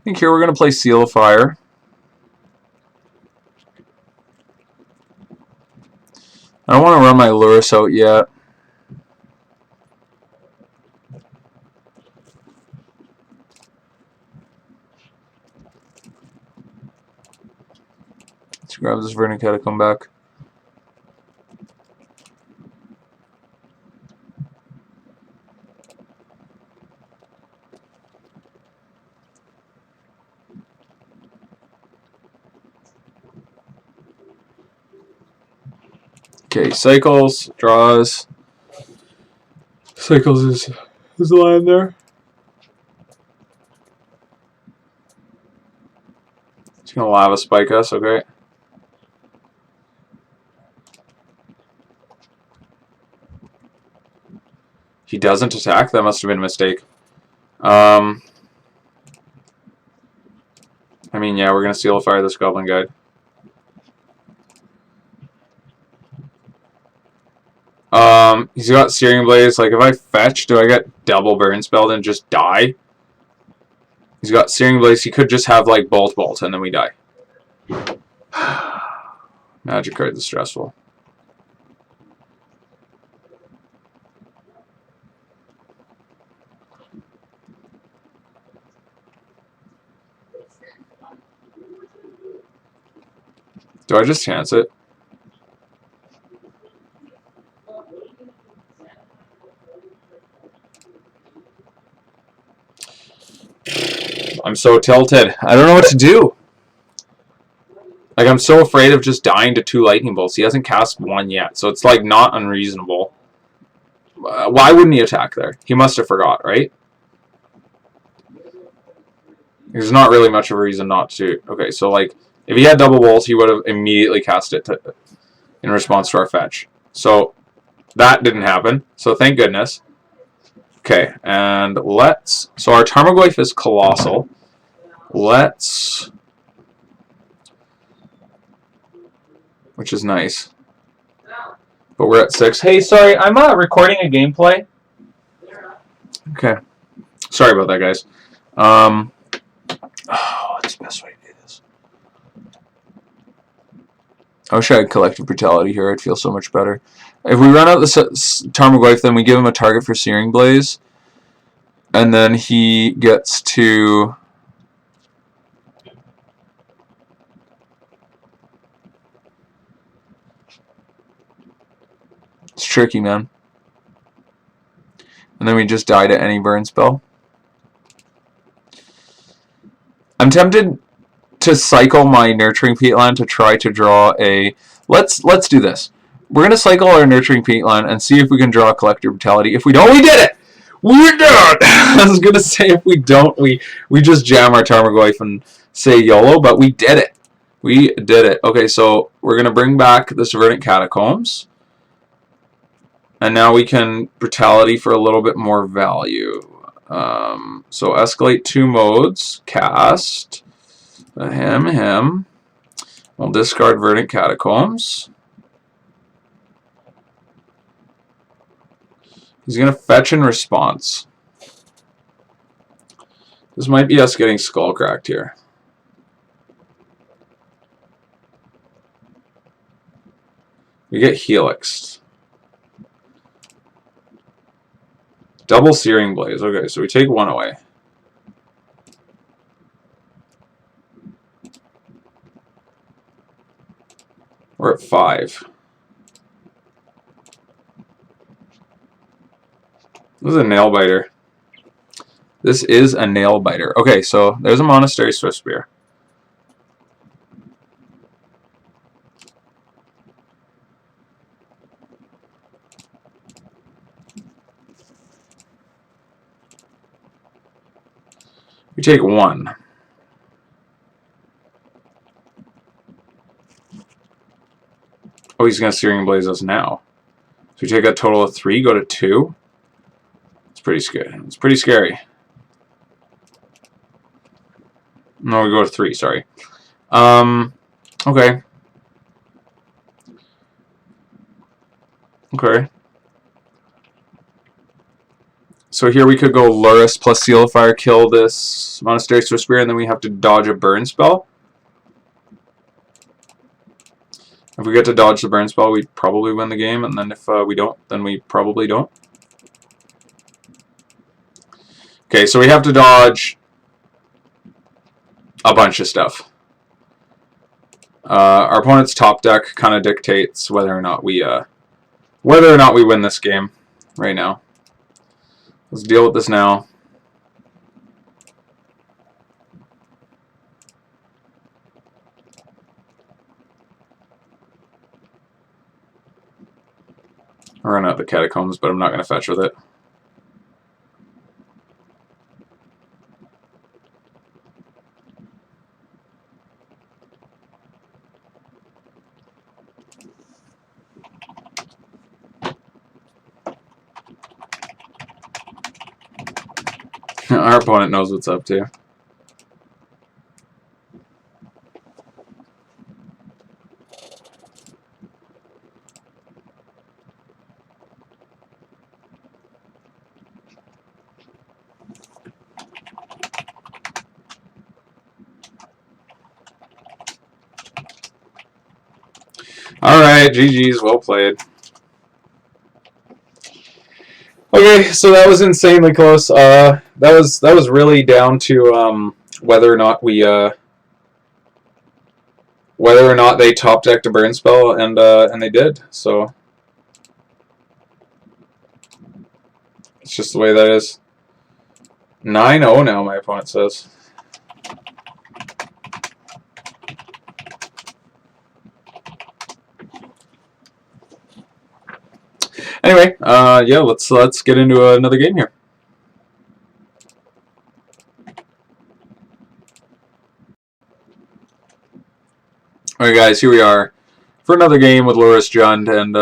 [SPEAKER 1] think here we're going to play Seal of Fire. I don't want to run my Lurrus out yet. Let's grab this Verdant Catacomb back. Okay, cycles, draws. Cycles is the line there. It's gonna lava spike us, okay. He doesn't attack? That must have been a mistake. I mean, yeah, we're gonna Seal of Fire this Goblin Guide. He's got Searing Blaze. Like, if I fetch, do I get double burn spelled and just die? He's got Searing Blaze. He could just have, like, Bolt, and then we die. Magic card is stressful. Do I just chance it? I'm so tilted. I don't know what to do. Like, I'm so afraid of just dying to 2 lightning bolts. He hasn't cast 1 yet, so it's, like, not unreasonable. Why wouldn't he attack there? He must have forgot, right? There's not really much of a reason not to. Okay, so, like, if he had double bolts, he would have immediately cast it in response to our fetch. So, that didn't happen. So, thank goodness. Okay, and let's... So, our Tarmogoyf is colossal. Let's... Which is nice. But we're at 6. Hey, sorry, I'm recording a gameplay. Okay. Sorry about that, guys. What's the best way to do this? I wish I had Collective Brutality here. I'd feel so much better. If we run out the Tarmogoyf, then we give him a target for Searing Blaze. And then he gets to... It's tricky, man. And then we just die to any burn spell. I'm tempted to cycle my Nurturing Peatland to try to draw a... Let's do this. We're going to cycle our Nurturing Peatland and see if we can draw a Collective Brutality. If we don't, we did it! We did it! I was going to say if we don't, we just jam our Tarmogoyf and say YOLO, but we did it. We did it. Okay, so we're going to bring back this Verdant Catacombs. And now we can Brutality for a little bit more value. So escalate 2 modes, cast, him. We'll discard Verdant Catacombs. He's going to fetch in response. This might be us getting skull cracked here. We get Helix. Double Searing Blaze. Okay, so we take one away. We're at 5. This is a nail biter. This is a nail biter. Okay, so there's a Monastery Swiftspear. We take 1. Oh, he's going to Searing Blaze us now. So we take a total of 3, go to 2. It's pretty scary. It's pretty scary. No, we go to 3, sorry. Okay. Okay. So here we could go Lurrus plus Seal of Fire, kill this Monastery Swiftspear, and then we have to dodge a burn spell. If we get to dodge the burn spell, we probably win the game, and then if we don't, then we probably don't. Okay, so we have to dodge a bunch of stuff. Our opponent's top deck kind of dictates whether or not we win this game right now. Let's deal with this now. I run out the Catacombs, but I'm not going to fetch with it. Our opponent knows what's up too. Alright, GG's, well played. Okay, so that was insanely close. That was really down to whether or not they top decked a burn spell, and they did. So it's just the way that is. 9-0 now, my opponent says. Anyway, yeah, let's get into another game here. Alright guys, here we are for another game with Lurrus Jund, and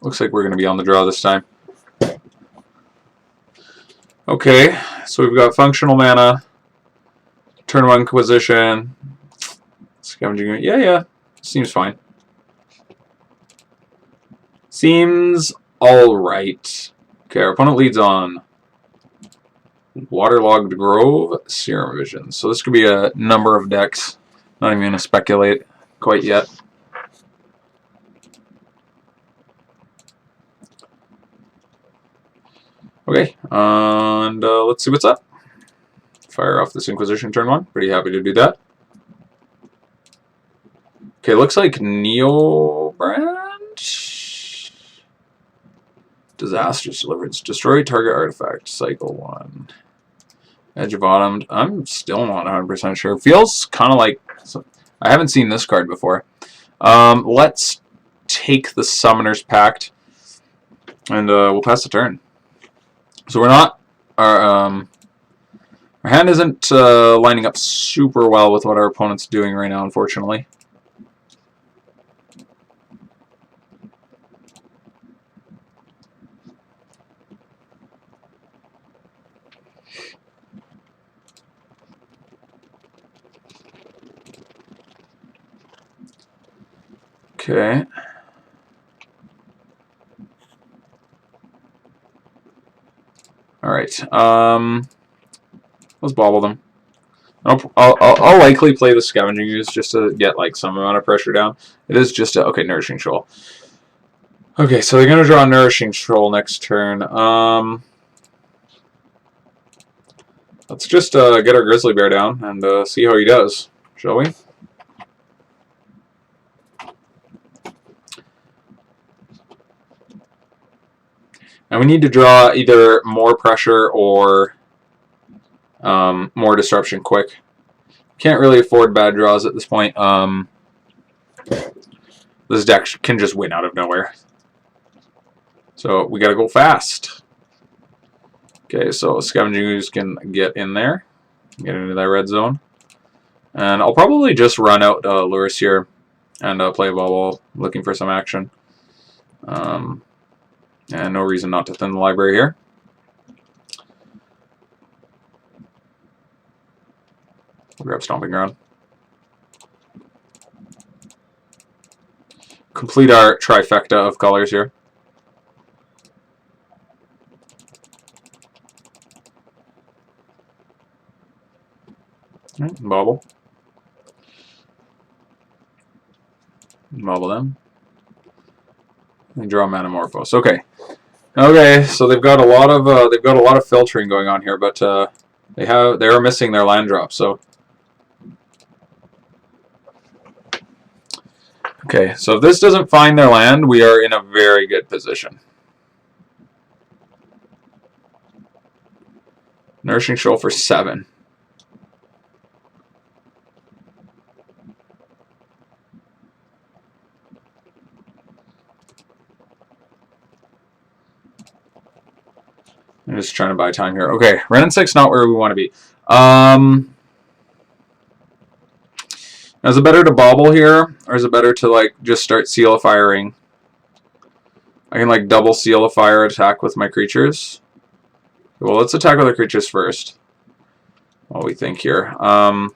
[SPEAKER 1] looks like we're going to be on the draw this time. Okay, so we've got Functional Mana, Turn 1 Inquisition, Scavenging Ooze. Yeah, seems fine. Seems alright. Okay, our opponent leads on Waterlogged Grove, Serum Vision. So this could be a number of decks. Not even going to speculate quite yet. Okay, and let's see what's up. Fire off this Inquisition turn 1. Pretty happy to do that. Okay, looks like NeoBrand. Disastrous Deliverance. Destroy target artifact. Cycle 1. Edge of Autumn. I'm still not 100% sure. Feels kind of like... I haven't seen this card before. Let's take the Summoner's Pact. And we'll pass the turn. So we're not... Our hand isn't lining up super well with what our opponent's doing right now, unfortunately. Okay. Alright. Let's bauble them. I'll likely play the Scavenging Ooze just to get like some amount of pressure down. It is just a, okay, Nourishing Shoal. Okay, so they're gonna draw Nourishing Shoal next turn. Let's just get our Grizzly Bear down and see how he does, shall we? And we need to draw either more pressure or more disruption quick. Can't really afford bad draws at this point. This deck can just win out of nowhere. So we gotta go fast. Okay, so Scavenging Ooze can get in there, get into that red zone. And I'll probably just run out Lurrus here and play a Bauble, looking for some action. And no reason not to thin the library here. We'll grab Stomping Ground. Complete our trifecta of colors here. Bauble. Bauble them. And draw Manamorphose. Okay. Okay, so they've got a lot of filtering going on here, but they are missing their land drop, so okay, so if this doesn't find their land, we are in a very good position. Nourishing Shoal for 7. I'm just trying to buy time here. Okay, Wrenn and Six not where we want to be. Is it better to Bauble here, or is it better to like just start Seal of Firing? I can like double Seal of Fire attack with my creatures. Well, let's attack with the creatures first. What we think here. Now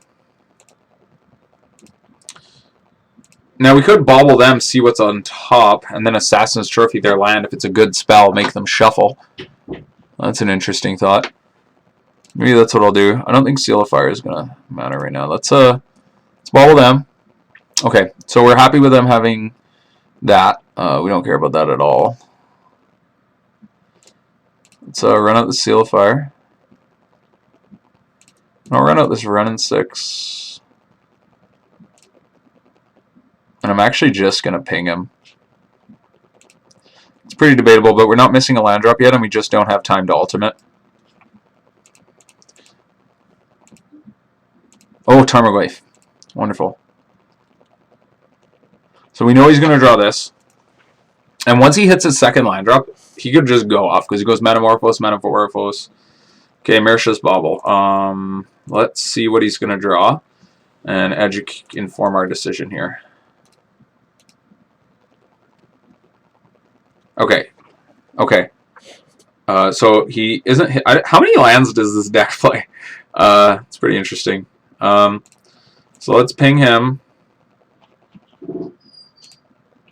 [SPEAKER 1] we could Bauble them, see what's on top, and then Assassin's Trophy their land. If it's a good spell, make them shuffle. That's an interesting thought. Maybe that's what I'll do. I don't think Seal of Fire is gonna matter right now. Let's Bauble them. Okay, so we're happy with them having that. We don't care about that at all. Let's run out the Seal of Fire. I'll run out this Wrenn and Six. And I'm actually just gonna ping him. It's pretty debatable, but we're not missing a land drop yet, and we just don't have time to ultimate. Oh, Tarmogoyf. Wonderful. So we know he's going to draw this. And once he hits his second land drop, he could just go off, because he goes Manamorphose, Manamorphose. Okay, Mishra's Bauble. Let's see what he's going to draw, and inform our decision here. Okay. Okay. So he isn't. How many lands does this deck play? It's pretty interesting. So let's ping him. I'm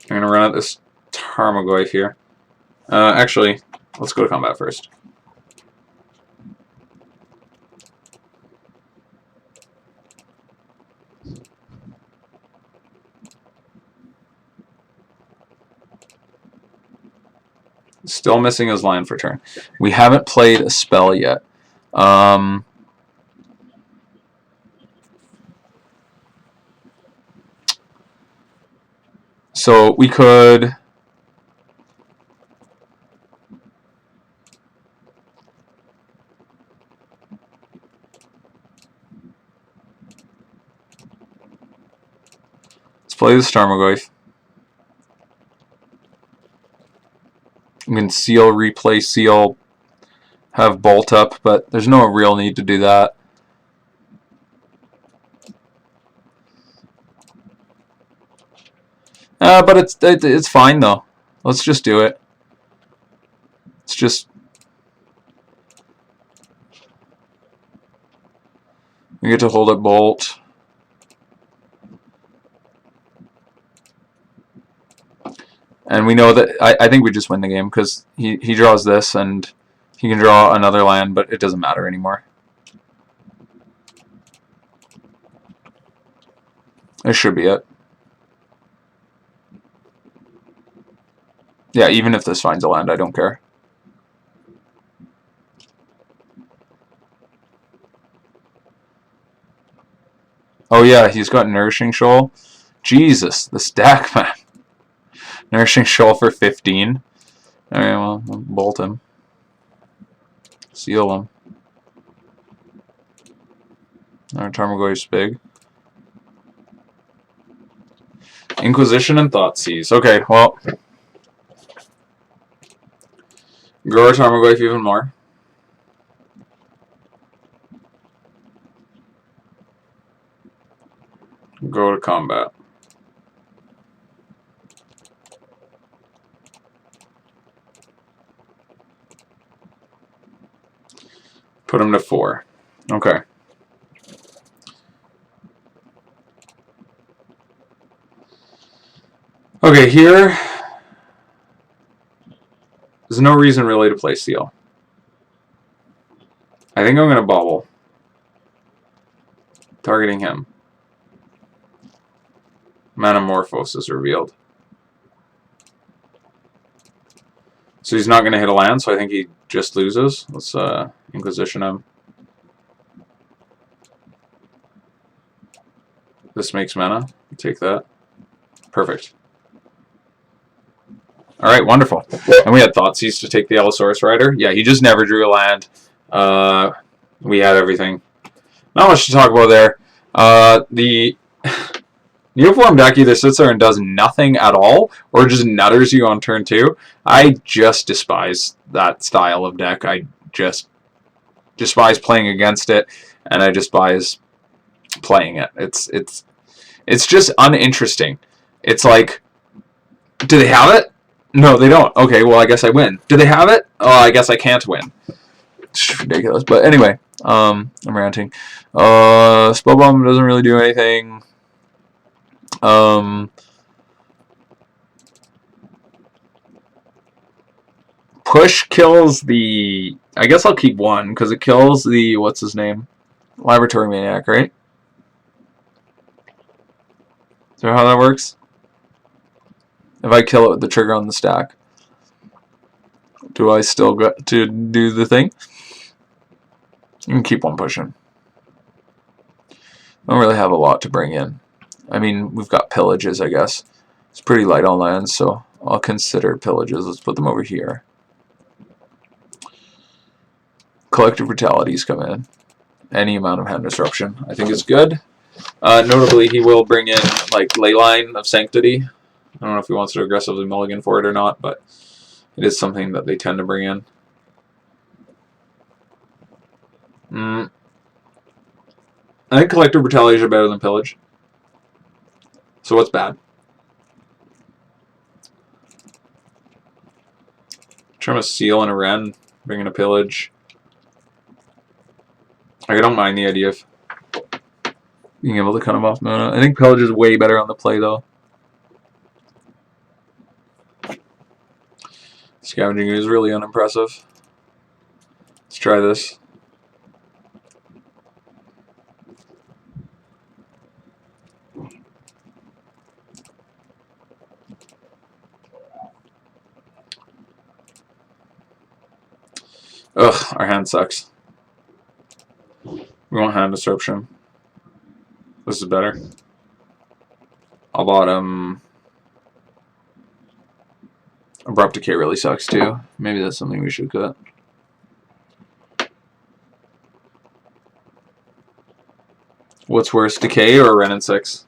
[SPEAKER 1] gonna run out this Tarmogoyf here. Actually, let's go to combat first. Still missing his land for turn. We haven't played a spell yet. So we could let's play the Tarmogoyf. We can seal, replay, seal, have bolt up, but there's no real need to do that. But it's fine though. Let's just do it. It's just we get to hold it bolt. And we know that I think we just win the game because he draws this and he can draw another land, but it doesn't matter anymore. This should be it. Yeah, even if this finds a land, I don't care. Oh yeah, he's got Nourishing Shoal. Jesus, this deck, man. Nourishing Shoal for 15. Alright, well, I'll bolt him. Seal him. Our Tarmogoyf's big. Inquisition and Thoughtseize. Okay, well. Grow our Tarmogoyf even more. Go to combat. Put him to 4. Okay. Okay, here. There's no reason really to play Seal. I think I'm going to Bauble. Targeting him. Manamorphose is revealed. So he's not going to hit a land, so I think he just loses. Let's Inquisition him. This makes mana. Take that. Perfect. Alright, wonderful. And we had Thoughtseize to take the Allosaurus Rider. Yeah, he just never drew a land. We had everything. Not much to talk about there. The Neoform deck either sits there and does nothing at all, or just nutters you on turn 2. I just despise that style of deck. I just despise playing against it, and I despise playing it. It's just uninteresting. It's like, do they have it? No, they don't. Okay, well, I guess I win. Do they have it? Oh, I guess I can't win. It's ridiculous. But anyway, I'm ranting. Spellbomb doesn't really do anything. Push kills the... I guess I'll keep 1, because it kills the... What's his name? Laboratory Maniac, right? Is that how that works? If I kill it with the trigger on the stack, do I still get to do the thing? You can keep on pushing. I don't really have a lot to bring in. I mean, we've got Pillages, I guess. It's pretty light on lands, so I'll consider Pillages. Let's put them over here. Collective Brutalities come in. Any amount of hand disruption, I think is good. Notably, he will bring in, like, Leyline of Sanctity. I don't know if he wants to aggressively mulligan for it or not, but it is something that they tend to bring in. I think Collective Brutalities are better than Pillage. So what's bad? Trim a Seal and a Wrenn, bring in a Pillage. I don't mind the idea of being able to cut him off mana. I think Pillage is way better on the play, though. Scavenging Ooze is really unimpressive. Let's try this. Ugh, our hand sucks. We want hand disruption. This is better. I'll bottom. Abrupt Decay really sucks too. Maybe that's something we should cut. What's worse, Decay or Wrenn and Six?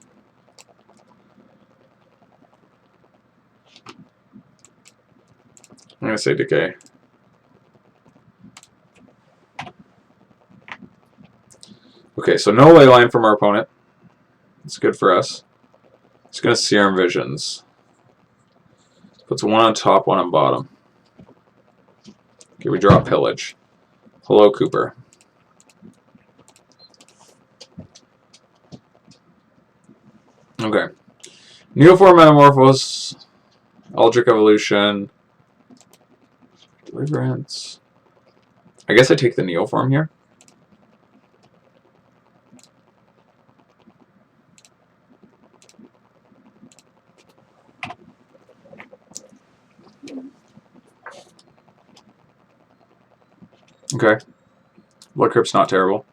[SPEAKER 1] I'm gonna say Decay. Okay, so no Leyline from our opponent. It's good for us. It's gonna Serum Visions. Puts 1 on top, 1 on bottom. Okay, we draw Pillage. Hello, Cooper. Okay. Neoform Metamorphose. Eldritch Evolution. Deliverance. I guess I take the Neoform here. Okay. Blood Crypt's not terrible.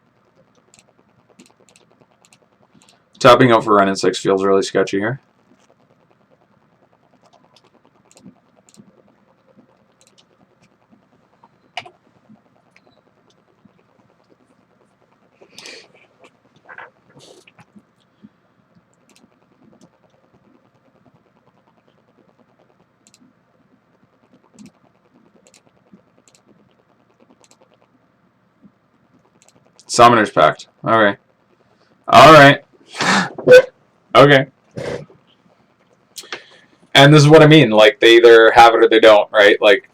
[SPEAKER 1] Tapping out for Wrenn and Six feels really sketchy here. Summoner's Pact. Alright. Alright. Okay. And this is what I mean. Like, they either have it or they don't, right? Like,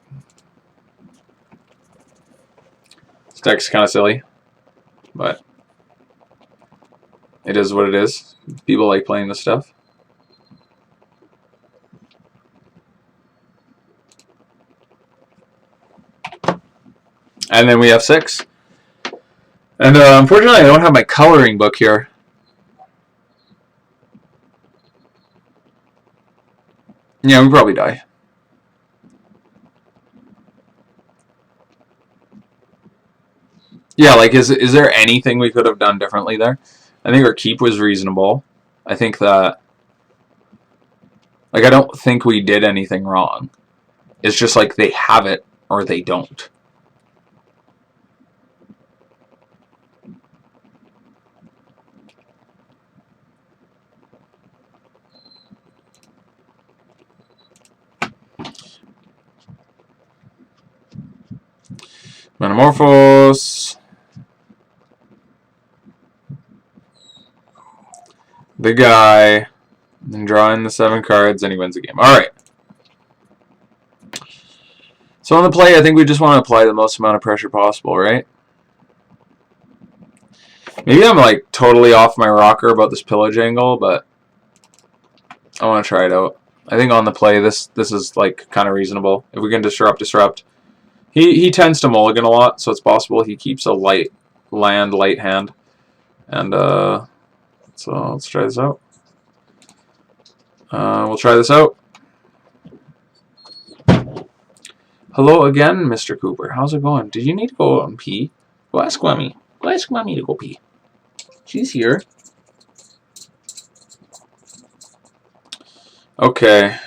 [SPEAKER 1] this deck's kind of silly. But it is what it is. People like playing this stuff. And then we have 6. And unfortunately, I don't have my coloring book here. Yeah, we probably die. Yeah, like, is there anything we could have done differently there? I think our keep was reasonable. I think that... Like, I don't think we did anything wrong. It's just like they have it or they don't. Metamorphose. The guy. And drawing the 7 cards and he wins the game. Alright. So on the play, I think we just want to apply the most amount of pressure possible, right? Maybe I'm like totally off my rocker about this pillage angle, but I want to try it out. I think on the play, this is like kind of reasonable. If we can disrupt. He tends to mulligan a lot, so it's possible he keeps a light hand. And so let's try this out. We'll try this out. Hello again, Mr. Cooper. How's it going? Did you need to go out and pee? Go ask Mommy. Go ask Mommy to go pee. She's here. Okay.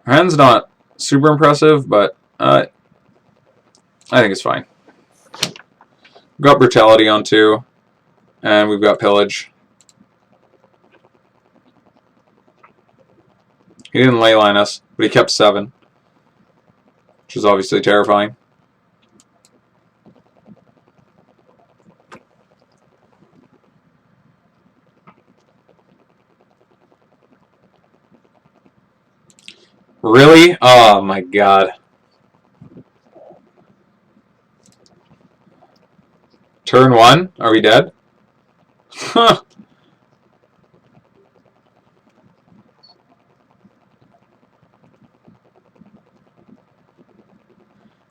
[SPEAKER 1] Our hand's not super impressive, but I think it's fine. We've got Brutality on 2, and we've got Pillage. He didn't leyline us, but he kept 7, which is obviously terrifying. Really? Oh my god. Turn 1? Are we dead? Huh.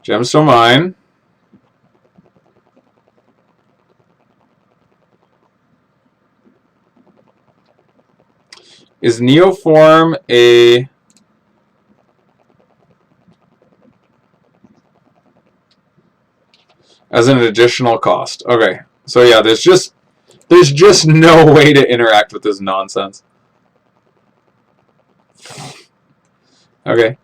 [SPEAKER 1] Gemstone Mine. Is Neoform a... as an additional cost? Okay. So yeah, there's just no way to interact with this nonsense. Okay.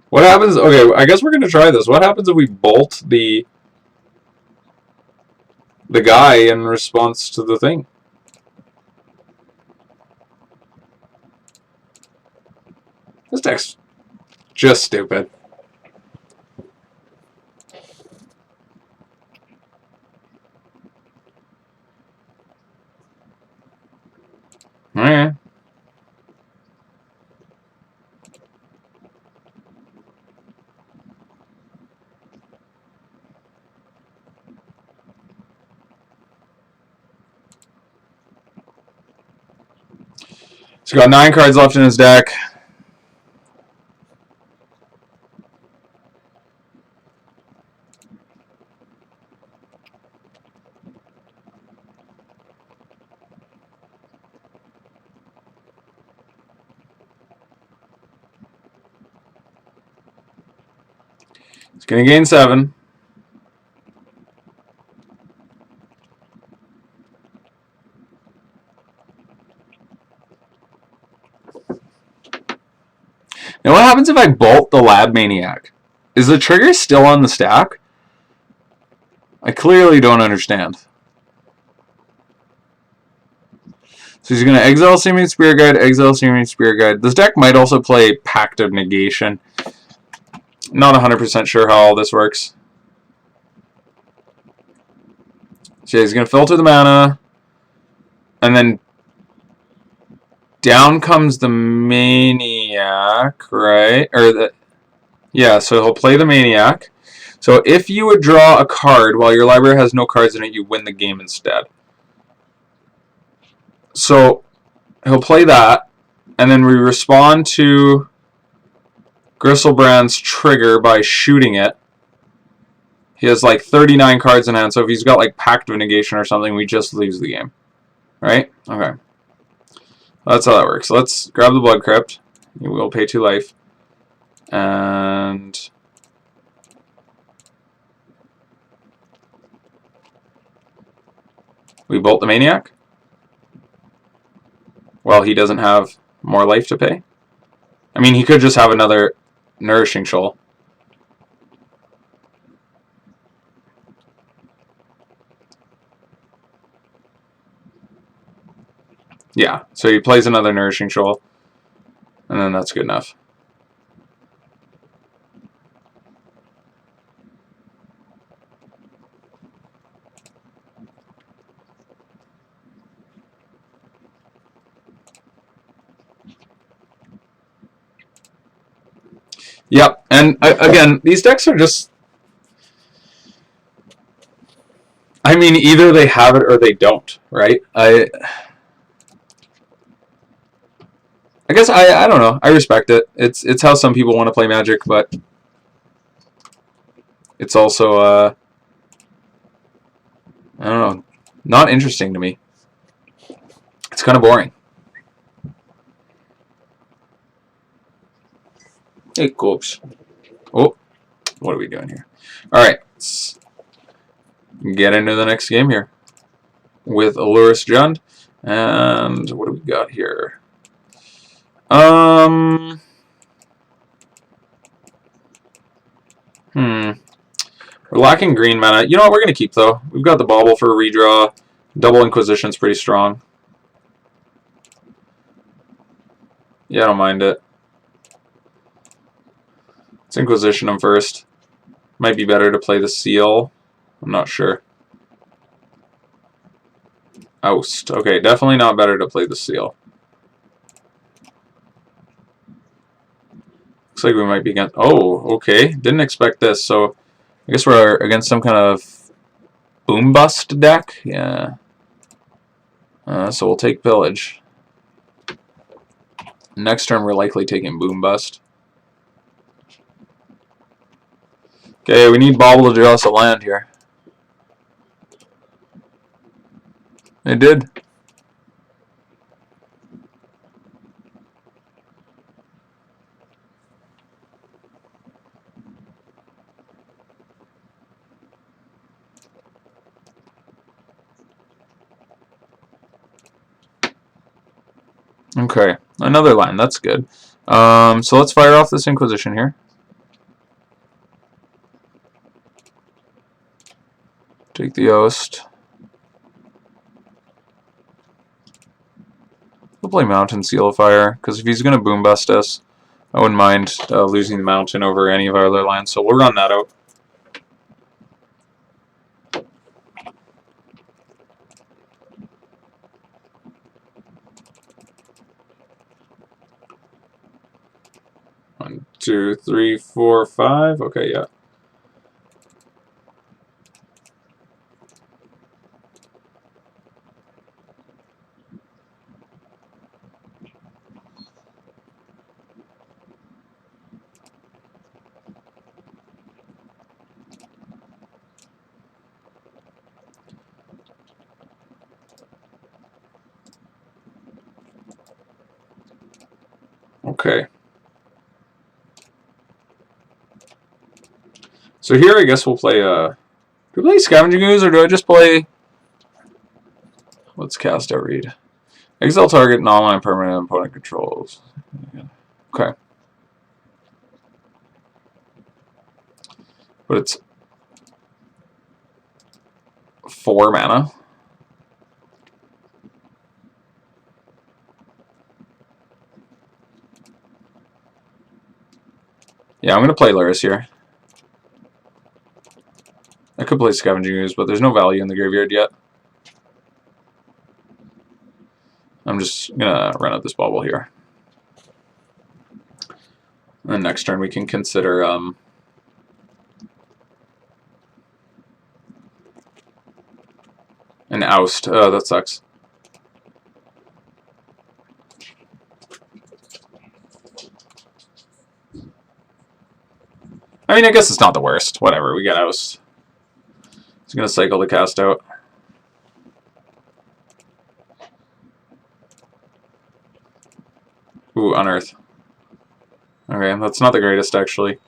[SPEAKER 1] What happens... Okay, I guess we're going to try this. What happens if we bolt the guy in response to the thing? This deck's just stupid. Alright. He's got 9 cards left in his deck. It's going to gain 7. Now what happens if I bolt the Lab Maniac? Is the trigger still on the stack? I clearly don't understand. So he's going to exile Seeming Spear Guide, exile Seeming Spear Guide. This deck might also play Pact of Negation. Not 100% sure how all this works. So he's going to filter the mana. And then down comes the Maniac, right? Yeah, so he'll play the Maniac. So if you would draw a card while your library has no cards in it, you win the game instead. So he'll play that, and then we respond to Gristlebrand's trigger by shooting it. He has like 39 cards in hand, so if he's got like Pact of Negation or something, we just lose the game. Right? Okay. That's how that works. Let's grab the Blood Crypt. We'll pay 2 life. And we bolt the Maniac. Well, he doesn't have more life to pay. I mean, he could just have another Nourishing Shoal. Yeah, so he plays another Nourishing Shoal, and then that's good enough. Yep, and again, these decks are just... I mean, either they have it or they don't, right? I guess I don't know. I respect it. It's how some people want to play Magic, but it's also I don't know, not interesting to me. It's kind of boring. Hey, Corpse. Oh, what are we doing here? All right, let's get into the next game here with Lurrus Jund, and what do we got here? We're lacking green mana. You know what? We're gonna keep though. We've got the Bauble for a redraw. Double Inquisition's pretty strong. Yeah, I don't mind it. Let's Inquisition him first. Might be better to play the Seal. I'm not sure. Oust. Okay, definitely not better to play the Seal. Looks like we might be against... Oh, okay. Didn't expect this. So, I guess we're against some kind of Boom Bust deck. Yeah. So we'll take Pillage. Next turn we're likely taking Boom Bust. Okay, we need Bauble to draw us a land here. It did. Okay, another land. That's good. So let's fire off this Inquisition here. Take the Oust. We'll play Mountain Seal of Fire, because if he's going to Boom Bust us, I wouldn't mind losing the Mountain over any of our other lands, so we'll run that out. One, two, three, four, five. Okay, yeah. Okay. So here, I guess we'll play. Do we play Scavenging Ooze, or do I just play? Let's cast out read. Exile target non-land permanent opponent controls. Okay. But it's 4 mana. Yeah, I'm going to play Lurrus here. I could play Scavenging Ooze, but there's no value in the graveyard yet. I'm just going to run out this Bauble here. And then next turn we can consider an Oust. Oh, that sucks. I mean, I guess it's not the worst. Whatever, we got Oust. He's going to cycle the cast out. Ooh, Unearth. Okay, that's not the greatest, actually.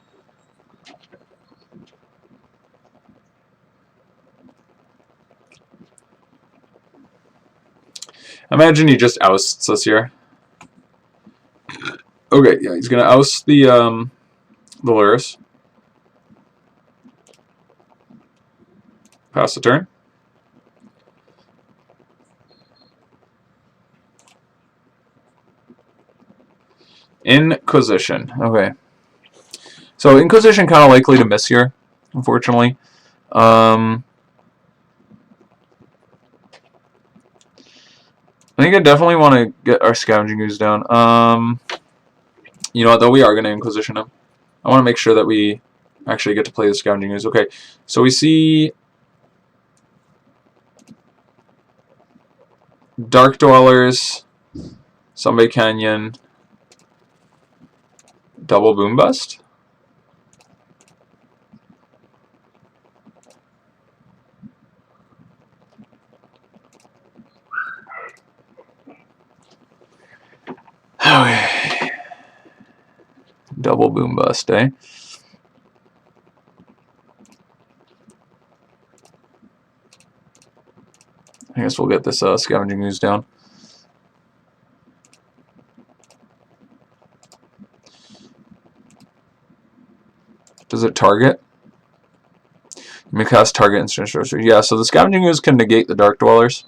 [SPEAKER 1] Imagine he just ousts us here. Okay, yeah, he's going to oust the Lurrus. Pass the turn. Inquisition. Okay. So Inquisition kind of likely to miss here, unfortunately. I think I definitely want to get our Scavenging Ooze down. You know what, though? We are going to Inquisition him. I want to make sure that we actually get to play the Scavenging Ooze. Okay, so we see Dark Dwellers, Sunbay Canyon, double Boom Bust. Okay. Double Boom Bust, eh? I guess we'll get this Scavenging Ooze down. Does it target? You may cast target instant sorcery. Yeah, so the Scavenging Ooze can negate the Dark Dwellers.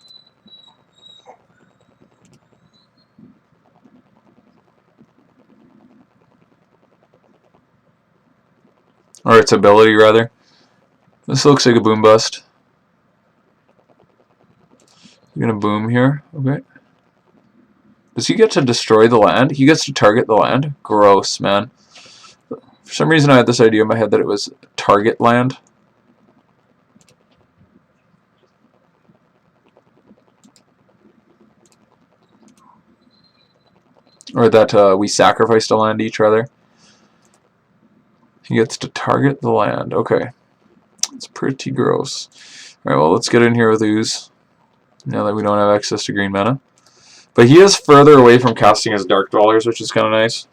[SPEAKER 1] Or its ability, rather. This looks like a Boom Bust. You're gonna boom here. Okay. Does he get to destroy the land? He gets to target the land? Gross, man. For some reason I had this idea in my head that it was target land. Or that we sacrificed a land each, rather. He gets to target the land. Okay. It's pretty gross. Alright, well, let's get in here with Ooze. Now that we don't have access to green mana. But he is further away from casting his Dark Dwellers, which is kind of nice.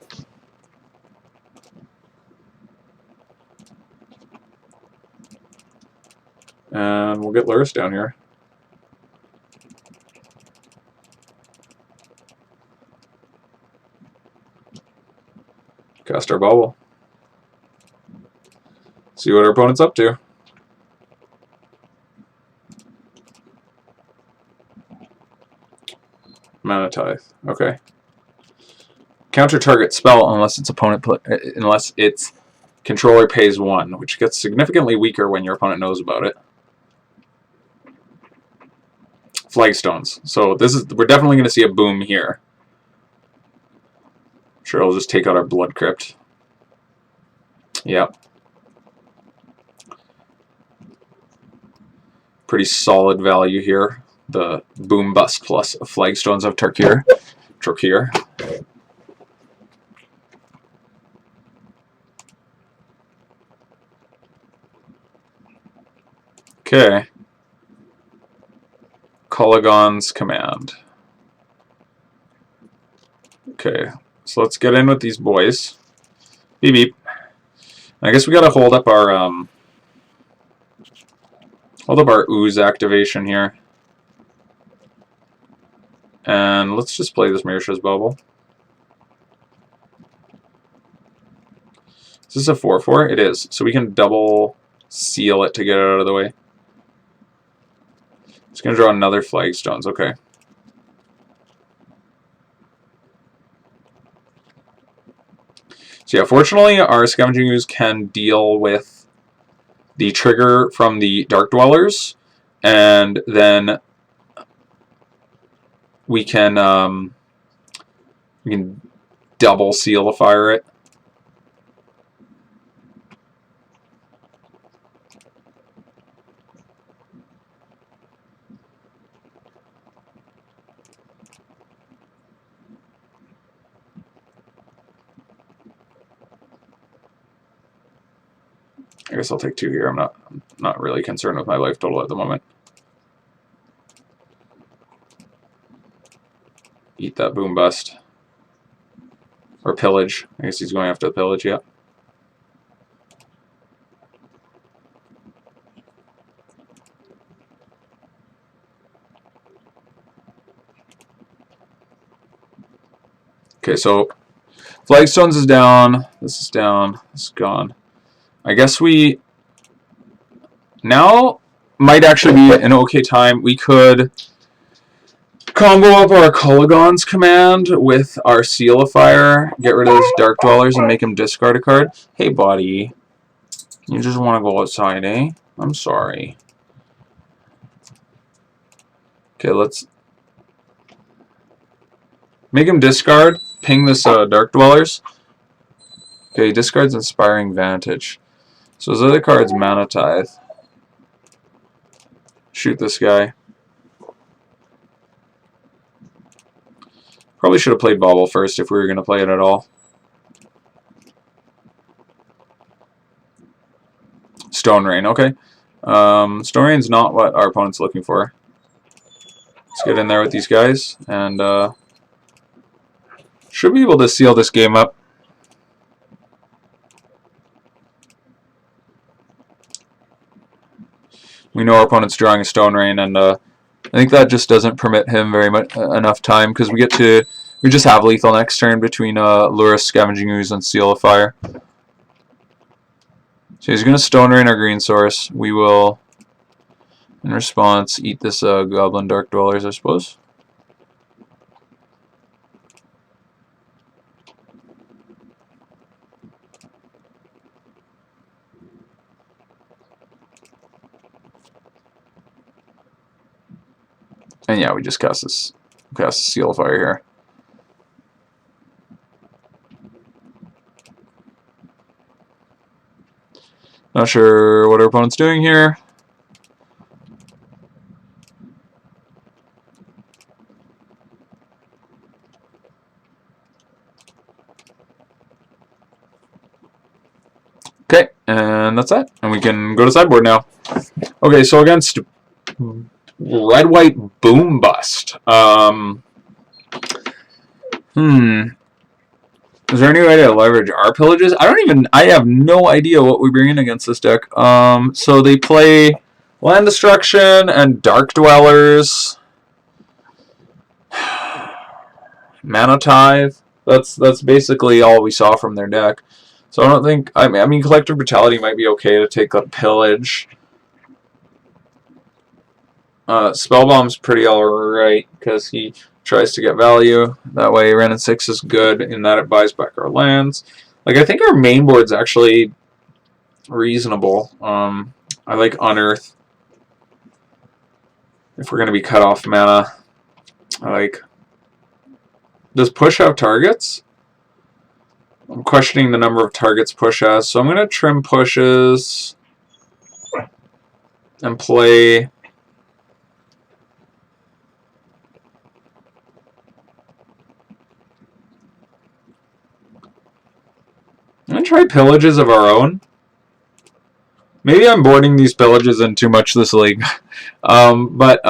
[SPEAKER 1] And we'll get Lurrus down here. Cast our Bauble. See what our opponent's up to. Mana Tithe. Okay. Counter target spell unless its controller pays 1, which gets significantly weaker when your opponent knows about it. Flagstones. So we're definitely going to see a boom here. Sure, I'll just take out our Blood Crypt. Yep. Pretty solid value here. The Boom Bust plus Flagstones of Tarkir. Okay. Kolaghan's Command. Okay, so let's get in with these boys. Beep beep. I guess we gotta hold up our Hold up our Ooze activation here. And let's just play this Mishra's Bauble. Is this a 4/4? It is. So we can double seal it to get it out of the way. It's going to draw another Flagstones. Okay. So yeah, fortunately our Scavenging Ooze can deal with the trigger from the Dark Dwellers, and then we can double seal the fire it. I guess I'll take 2 here. I'm not really concerned with my life total at the moment. Eat that Boom Bust. Or Pillage. I guess he's going after the Pillage, yeah. Okay, so Flagstones is down. This is down. This is gone. I guess we now might actually be an okay time. We could combo up our Kolaghan's command with our Seal of Fire, get rid of those Dark Dwellers, and make him discard a card. Hey, buddy. You just want to go outside, eh? I'm sorry. Okay, let's make him discard, ping this Dark Dwellers. Okay, he discards Inspiring Vantage. So his other card's Mana Tithe. Shoot this guy. Probably should have played Bauble first if we were going to play it at all. Stone Rain, okay. Stone Rain's not what our opponent's looking for. Let's get in there with these guys, and should be able to seal this game up. We know our opponent's drawing a Stone Rain, and I think that just doesn't permit him very much enough time, because we just have lethal next turn between Lurrus, Scavenging Ooze, and Seal of Fire. So he's going to Stone Rain our green source. We will, in response, eat this Goblin Dark Dwellers, I suppose. And yeah, we just cast Seal of Fire here. Not sure what our opponent's doing here. Okay, and that's that. And we can go to sideboard now. Okay, so against Red-White Boom Bust. Is there any way to leverage our pillages? I have no idea what we bring in against this deck. So they play Land Destruction and Dark Dwellers. Mana Tithe. That's basically all we saw from their deck. So I don't think, I mean Collective Brutality might be okay to take a Pillage. Spellbomb's pretty alright, because he tries to get value. That way Wrenn and Six is good in that it buys back our lands. Like, I think our main board's actually reasonable. I like Unearth. If we're going to be cut off mana. I like... Does Push have targets? I'm questioning the number of targets Push has, so I'm going to trim Pushes and play... I'm going to try Pillages of our own. Maybe I'm boarding these Pillages in too much this league. But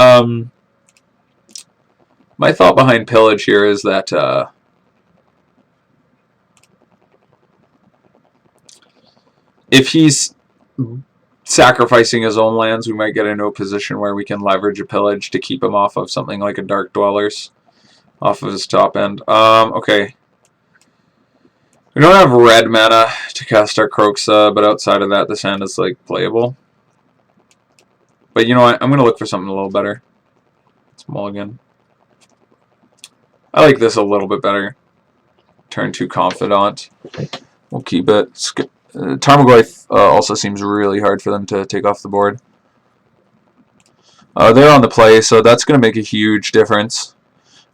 [SPEAKER 1] my thought behind Pillage here is that if he's sacrificing his own lands, we might get into a position where we can leverage a Pillage to keep him off of something like a Dark Dwellers, off of his top end. Okay. We don't have red mana to cast our Kroxa, but outside of that, this hand is, like, playable. But you know what? I'm going to look for something a little better. It's mulligan. I like this a little bit better. Turn 2 Confidant. We'll keep it. Tarmogoyf also seems really hard for them to take off the board. They're on the play, so that's going to make a huge difference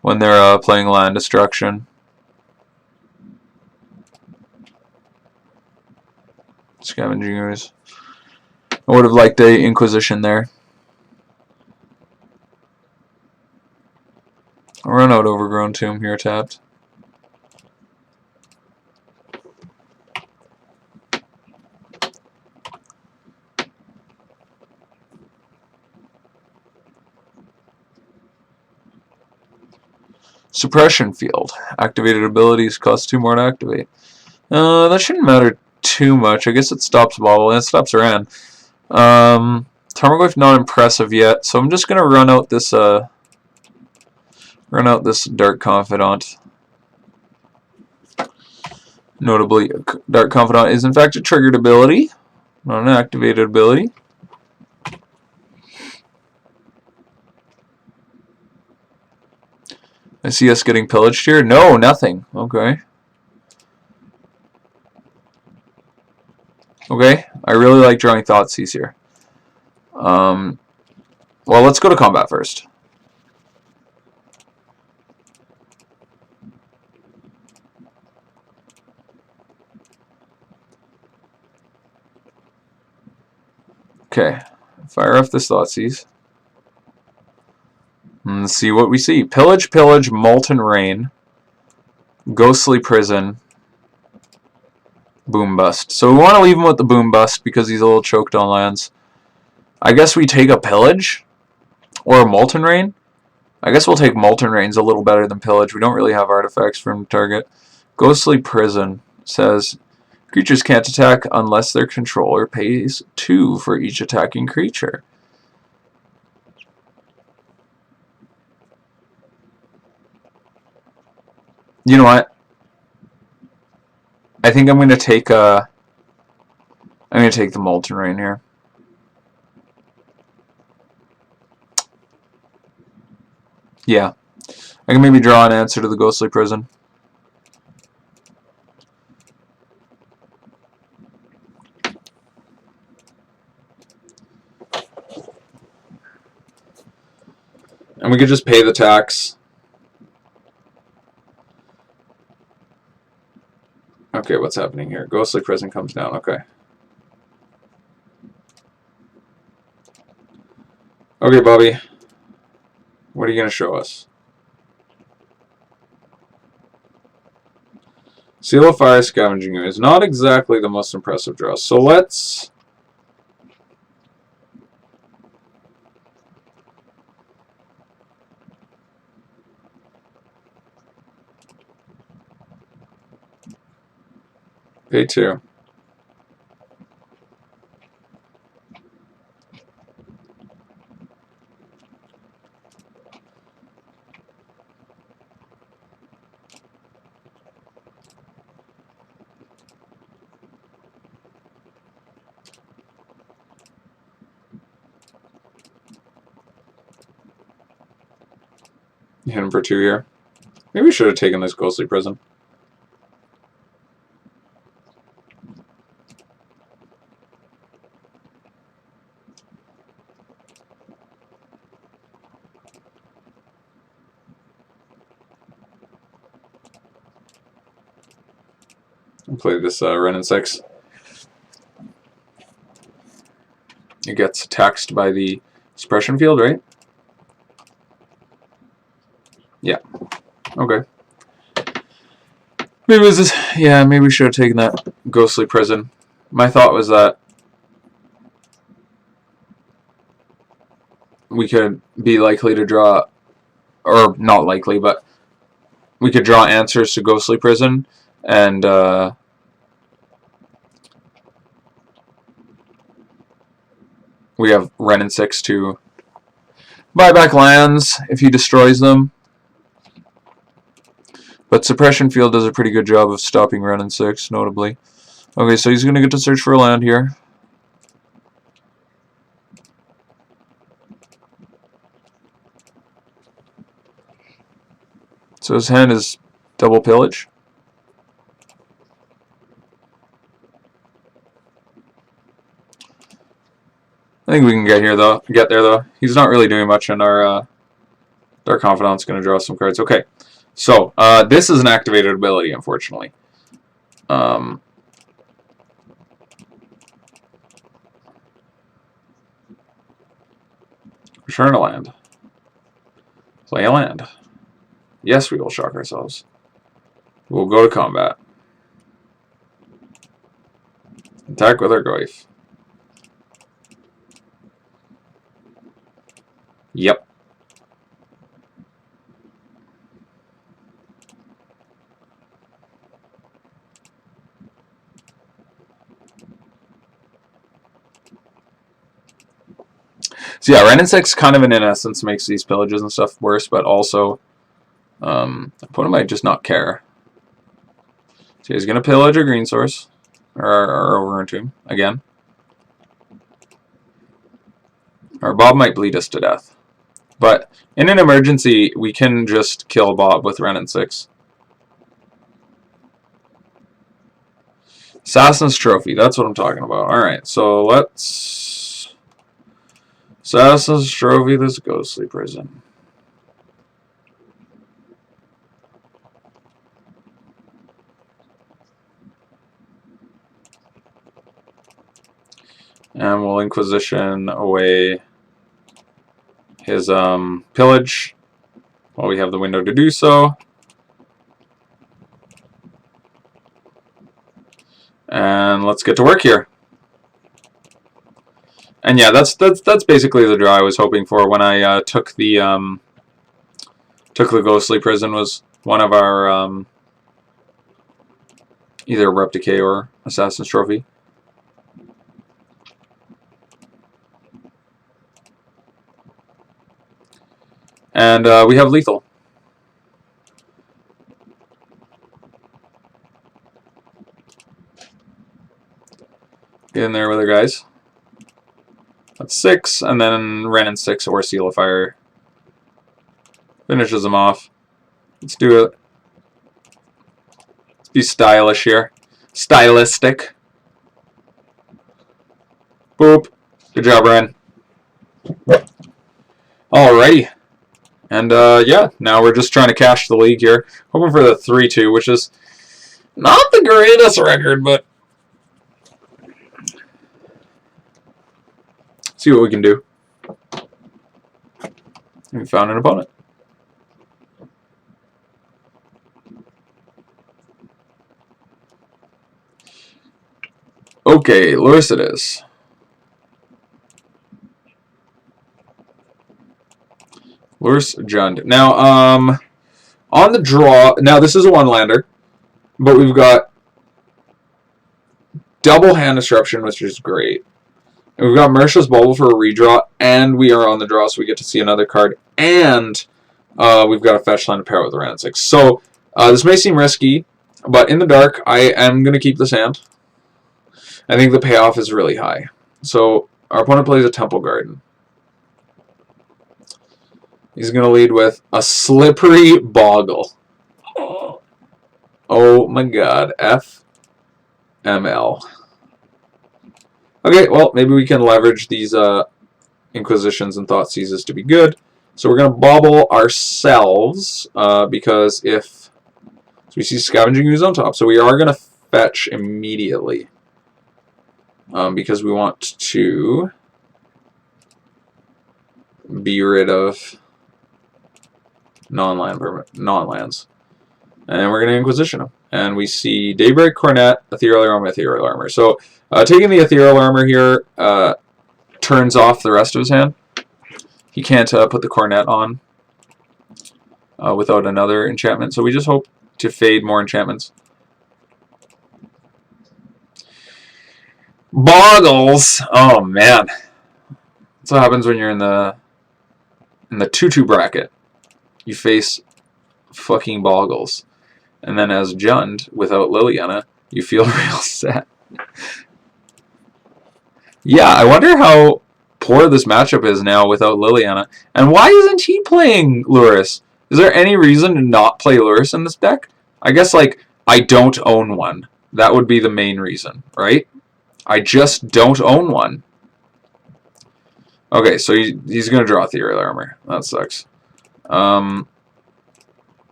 [SPEAKER 1] when they're playing land destruction. Scavenging Ooze. I would have liked a Inquisition there. I'll run out Overgrown Tomb here tapped. Suppression Field. Activated abilities cost 2 more to activate. That shouldn't matter too much. I guess it stops Bauble and it stops Wrenn. Tarmogoyf not impressive yet, so I'm just gonna run out this Dark Confidant. Notably, Dark Confidant is in fact a triggered ability, not an activated ability. I see us getting pillaged here. No, nothing. Okay. Okay, I really like drawing Thoughtseize here. Well, let's go to combat first. Okay, fire off this Thoughtseize. And let's see what we see. Pillage, Pillage, Molten Rain, Ghostly Prison, Boom Bust. So we want to leave him with the Boom Bust because he's a little choked on lands. I guess we take a Pillage or a Molten Rain. I guess we'll take Molten Rain's a little better than Pillage. We don't really have artifacts from target. Ghostly Prison says creatures can't attack unless their controller pays 2 for each attacking creature. You know what? I think I'm going to take the Molten Rain here. Yeah. I can maybe draw an answer to the Ghostly Prison. And we could just pay the tax. Okay, what's happening here? Ghostly Prison comes down, okay. Okay, Bobby. What are you going to show us? Seal of Fire, Scavenging Ooze. Not exactly the most impressive draw. So let's... Pay 2. Hit him for 2 here. Maybe we should have taken this Ghostly Prison. Play this Wrenn and Six. It gets taxed by the suppression field, right? Yeah. Okay. Maybe it was this. Yeah, maybe we should have taken that Ghostly Prison. My thought was that we could be likely to draw, or not likely, but we could draw answers to Ghostly Prison and we have Wrenn and Six to buy back lands if he destroys them. But Suppression Field does a pretty good job of stopping Wrenn and Six, notably. Okay, so he's going to get to search for a land here. So his hand is double Pillage. I think we can get there though. He's not really doing much, and our Dark Confidant's going to draw some cards. Okay, so this is an activated ability, unfortunately. Return a land. Play a land. Yes, we will shock ourselves. We'll go to combat. Attack with our Goyf. Yep. So yeah, Wrenn and Six kind of in essence makes these pillages and stuff worse, but also opponent might just not care. So he's going to pillage our green source, or our Overgrown Tomb again. Our Bob might bleed us to death. But in an emergency, we can just kill Bob with Wrenn and Six. Assassin's Trophy, that's what I'm talking about. Alright, so let's... Assassin's Trophy, this ghostly prison. And we'll Inquisition away his Pillage while we have the window to do so. And let's get to work here. And yeah, that's basically the draw I was hoping for when I took the ghostly prison. Was one of our either Abrupt Decay or Assassin's Trophy. And we have lethal. Get in there with our guys. That's 6, and then Wrenn and 6 or Seal of Fire finishes them off. Let's do it. Let's be stylish here. Stylistic. Boop. Good job, Wrenn. Alrighty. And yeah, now we're just trying to cash the league here. Hoping for the 3-2, which is not the greatest record, but see what we can do. We found an opponent. Okay, Lurrus it is. Lurrus Jund. Now, on the draw, now this is a one-lander, but we've got double hand disruption, which is great. And we've got Mishra's Bauble for a redraw, and we are on the draw, so we get to see another card, and we've got a fetch land to pair with the Wrenn and Six. So, this may seem risky, but in the dark, I am going to keep this hand. I think the payoff is really high. So, our opponent plays a Temple Garden. He's going to lead with a Slippery Boggle. Oh my god. FML. Okay, well, maybe we can leverage these Inquisitions and Thoughtseizes to be good. So we're going to Bauble ourselves, because if... So we see Scavenging Ooze on top. So we are going to fetch immediately. Because we want to be rid of non-lands. And we're going to Inquisition them. And we see Daybreak, Cornet, Ethereal Armor, Ethereal Armor. So taking the Ethereal Armor here turns off the rest of his hand. He can't put the Cornet on without another enchantment. So we just hope to fade more enchantments. Bogles! Oh man. That's what happens when you're in the 2-2 bracket. You face fucking Bogles. And then as Jund, without Liliana, you feel real sad. Yeah, I wonder how poor this matchup is now without Liliana. And why isn't he playing Lurrus? Is there any reason to not play Lurrus in this deck? I guess, like, I don't own one. That would be the main reason, right? I just don't own one. Okay, so he's going to draw Ethereal Armor. That sucks. So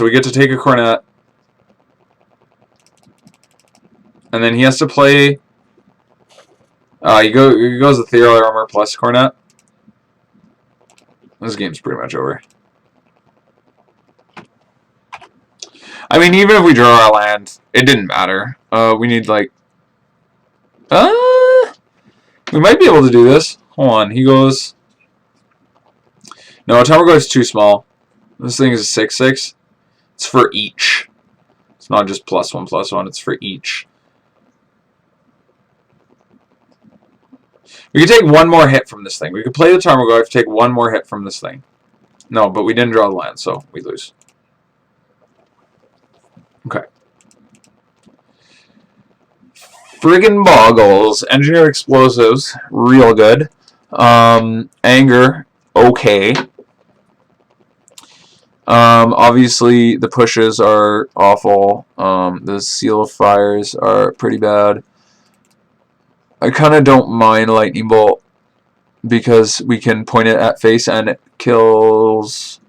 [SPEAKER 1] we get to take a Cornet. And then he has to play... he goes Ethereal Armor plus Cornet. This game's pretty much over. I mean, even if we draw our land, it didn't matter. We need, like... we might be able to do this. Hold on, he goes... No, Tarmogoyf's too small. This thing is a 6/6. It's for each. It's not just +1/+1, it's for each. We could take one more hit from this thing. We could play the Tarmogoyf, take one more hit from this thing. No, but we didn't draw the land, so we lose. Okay. Friggin' Bogles. Engineer Explosives, real good. Anger, okay. Obviously, the pushes are awful. The Seal of Fires are pretty bad. I kind of don't mind Lightning Bolt because we can point it at face and it kills...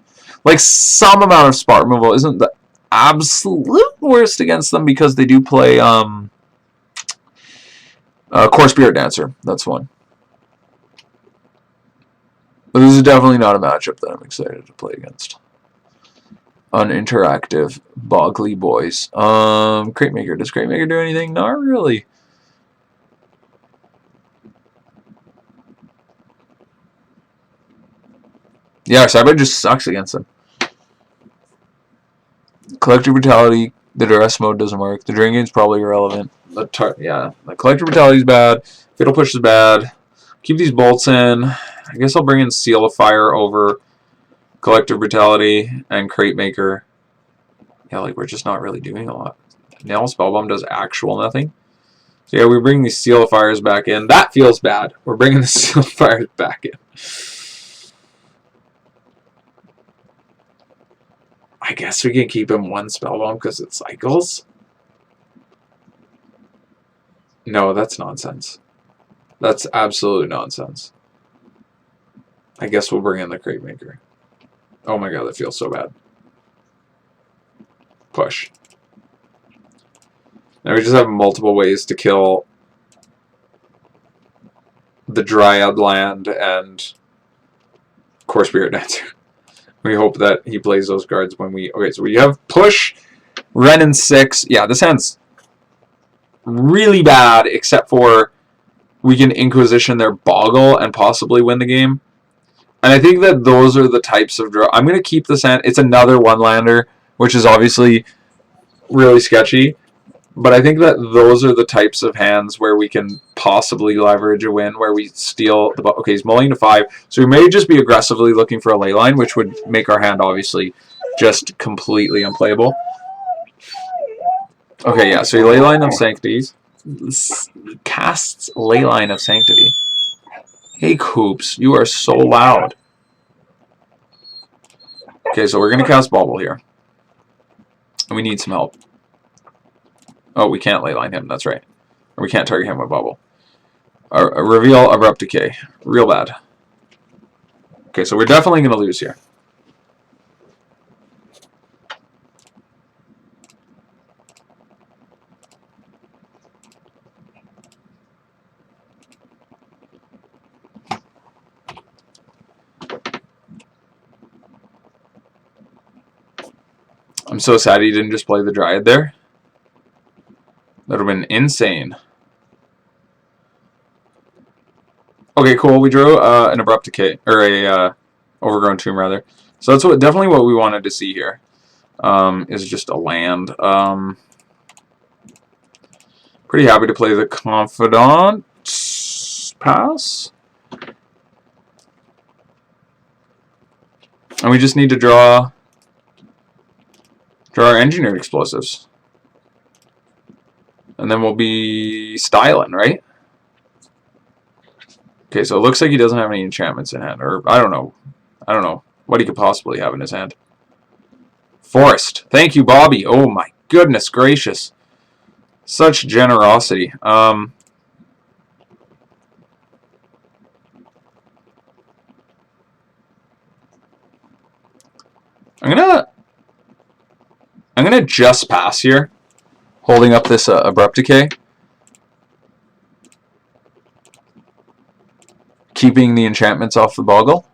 [SPEAKER 1] Like, some amount of spot removal isn't the absolute worst against them because they do play Core Spirit Dancer. That's one. But this is definitely not a matchup that I'm excited to play against. Uninteractive Boggly boys. Cratemaker. Does Cratemaker do anything? Not really. Yeah, SIDEBOARD just sucks against them. Collective Brutality, the duress mode doesn't work. The Drain Game's probably irrelevant. Yeah, the Collective Brutality's bad. Fatal Push is bad. Keep these bolts in. I guess I'll bring in Seal of Fire over Collective Brutality and Cratemaker. Yeah, like, we're just not really doing a lot. Nihil Spellbomb does actual nothing. So yeah, we bring these Seal of Fires back in. That feels bad. We're bringing the Seal of Fires back in. I guess we can keep him one Spellbomb because it cycles. No, that's nonsense. That's absolute nonsense. I guess we'll bring in the Cratemaker. Oh my god, that feels so bad. Push. Now we just have multiple ways to kill the Dryad land and Core Spirit Dancer. We hope that he plays those cards when we... Okay, so we have push, Wrenn and Six. Yeah, this hand's really bad, except for we can Inquisition their Boggle and possibly win the game. And I think that those are the types of draw. I'm going to keep this hand. It's another one-lander, which is obviously really sketchy. But I think that those are the types of hands where we can possibly leverage a win, where we steal the... Okay, he's mulling to 5. So we may just be aggressively looking for a ley line, which would make our hand, obviously, just completely unplayable. Okay, yeah, so he Leyline of Sanctities. Casts Leyline of Sanctity. Hey, Coops, you are so loud. Okay, so we're going to cast Bauble here. And we need some help. Oh, we can't Leyline him, that's right. Or we can't target him with Bauble. Reveal Abrupt Decay. Real bad. Okay, so we're definitely going to lose here. I'm so sad he didn't just play the Dryad there. That would have been insane. Okay, cool. We drew an Abrupt Decay, or a Overgrown Tomb, rather. So that's definitely what we wanted to see here. Is just a land. Pretty happy to play the Confidant. Pass. And we just need to draw our engineered explosives. And then we'll be styling, right? Okay, so it looks like he doesn't have any enchantments in hand. Or, I don't know. I don't know what he could possibly have in his hand. Forest. Thank you, Bobby. Oh my goodness gracious. Such generosity. I'm gonna just pass here, holding up this Abrupt Decay, keeping the enchantments off the Boggle.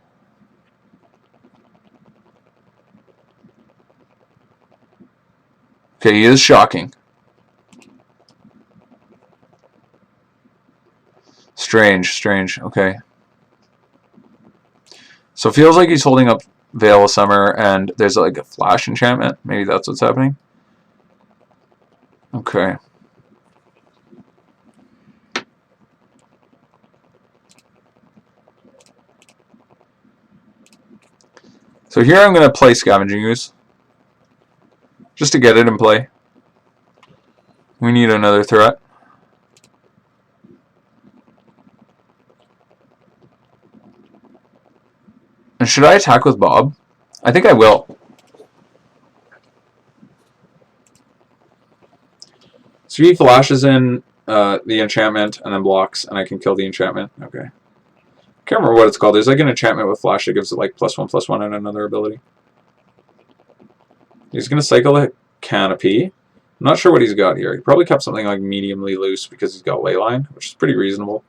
[SPEAKER 1] Okay, he is shocking. Strange, strange. Okay. So it feels like he's holding up Veil of Summer, and there's like a flash enchantment. Maybe that's what's happening. Okay. So here I'm going to play Scavenging Ooze, just to get it in play. We need another threat. And should I attack with Bob? I think I will. So he flashes in the enchantment and then blocks, and I can kill the enchantment. Okay. Can't remember what it's called. There's like an enchantment with flash that gives it like +1/+1 and another ability. He's going to cycle a Canopy. I'm not sure what he's got here. He probably kept something like mediumly loose because he's got Leyline, which is pretty reasonable.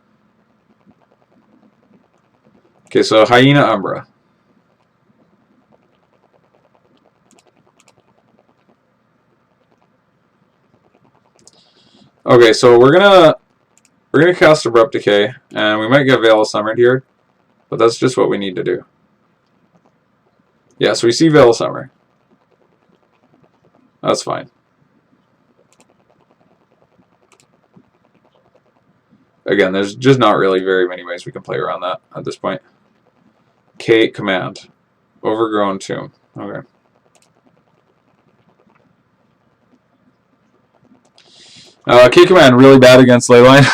[SPEAKER 1] Okay, so Hyena Umbra. Okay, so we're gonna cast Abrupt Decay, and we might get Veil of Summer here, but that's just what we need to do. Yeah, so we see Veil of Summer. That's fine. Again, there's just not really very many ways we can play around that at this point. K command. Overgrown Tomb. Okay. K command really bad against Leyline.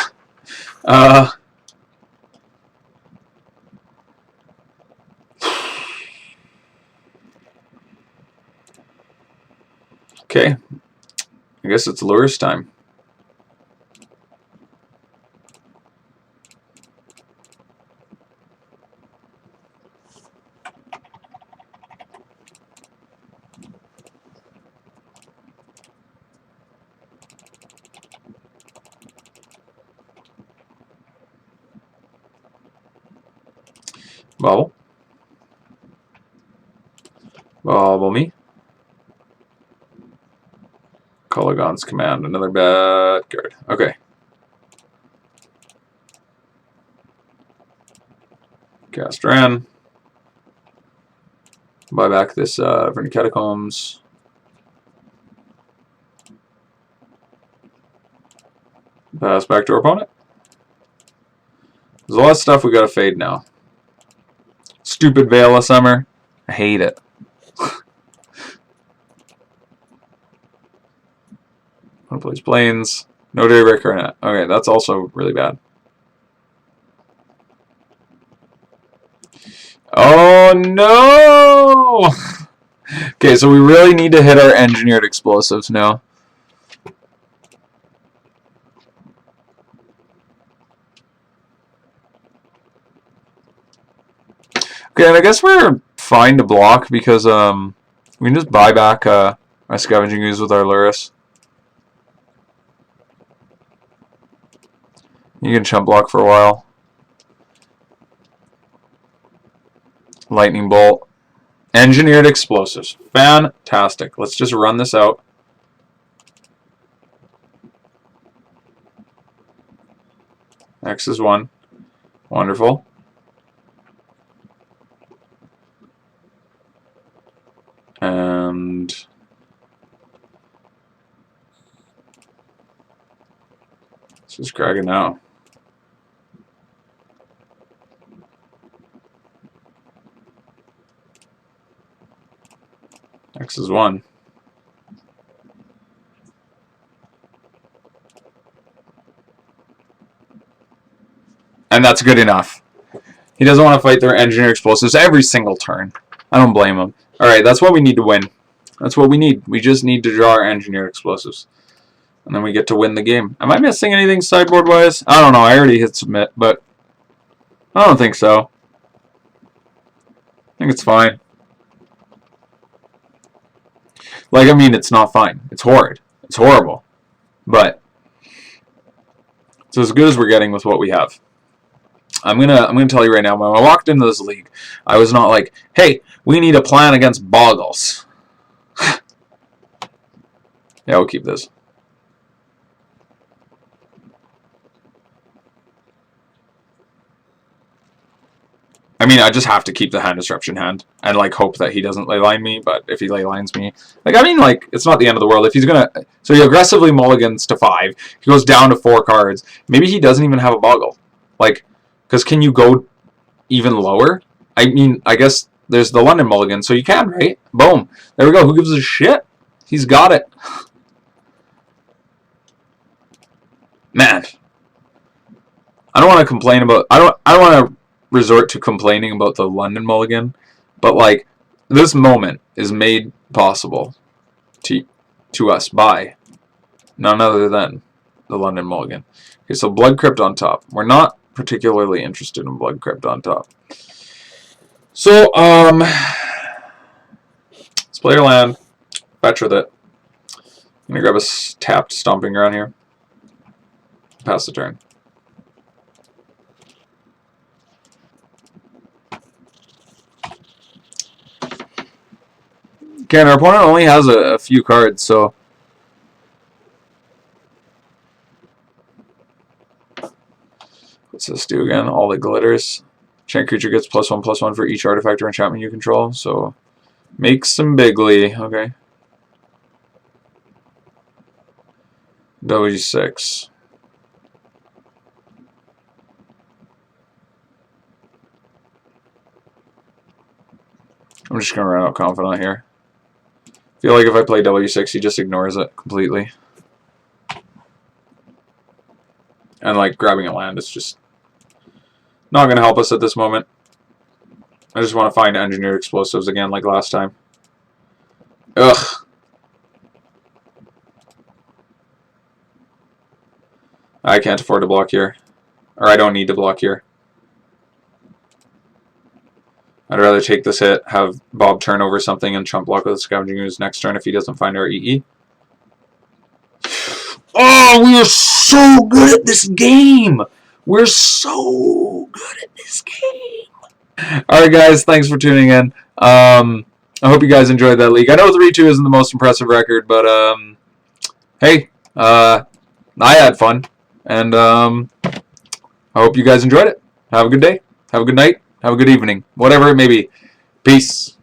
[SPEAKER 1] Okay. I guess it's Lurrus time. Bauble. Bauble me. Kolaghan's command. Another bad card. Okay. Cast Wrenn. Buy back this Verdant Catacombs. Pass back to our opponent. There's a lot of stuff we gotta fade now. Stupid Veil of Summer. I hate it. One plays Plains. No Daybreak Coronet. Okay, that's also really bad. Oh no! Okay, so we really need to hit our engineered explosives now. Okay, and I guess we're fine to block because we can just buy back our Scavenging Ooze with our Lurrus. You can chump block for a while. Lightning Bolt. Engineered explosives. Fantastic. Let's just run this out. X is 1. Wonderful. And let's just crack it now. X is 1. And that's good enough. He doesn't want to fight their engineer explosives every single turn. I don't blame him. Alright, that's what we need to win. That's what we need. We just need to draw our engineer explosives. And then we get to win the game. Am I missing anything sideboard-wise? I don't know. I already hit submit, but I don't think so. I think it's fine. Like, I mean, it's not fine. It's horrid. It's horrible. But it's as good as we're getting with what we have. I'm gonna tell you right now, when I walked into this league, I was not like, hey, we need a plan against Bogles. Yeah, we'll keep this. I mean, I just have to keep the hand disruption hand and like hope that he doesn't leyline me. But if he leylines me, like, I mean, like, it's not the end of the world. If he's gonna, so he aggressively mulligans to 5, he goes down to 4 cards. Maybe he doesn't even have a Boggle, like, because can you go even lower? I mean, I guess there's the London mulligan, so you can, right? Boom, there we go. Who gives a shit? He's got it, man. I don't want to complain about. I don't want to resort to complaining about the London mulligan, but like, this moment is made possible to us by none other than the London mulligan. Okay, so Blood Crypt on top. We're not particularly interested in Blood Crypt on top. So let's play our land, fetch with it. I'm gonna grab a tapped Stomping Ground here. Pass the turn. Okay, and our opponent only has a few cards, so what's this do again? All that glitters. Enchant creature gets +1/+1 for each artifact or enchantment you control, so make some bigly. Okay. W6. I'm just gonna run out Confidant here. I feel like if I play W6, he just ignores it completely. And like grabbing a land is just not going to help us at this moment. I just want to find engineered explosives again like last time. Ugh. I can't afford to block here. Or I don't need to block here. I'd rather take this hit, have Bob turn over something, and chump block with a Scavenging Ooze next turn if he doesn't find our EE. Oh, we are so good at this game! We're so good at this game! Alright guys, thanks for tuning in. I hope you guys enjoyed that league. I know 3-2 isn't the most impressive record, but hey, I had fun. And I hope you guys enjoyed it. Have a good day. Have a good night. Have a good evening. Whatever it may be. Peace.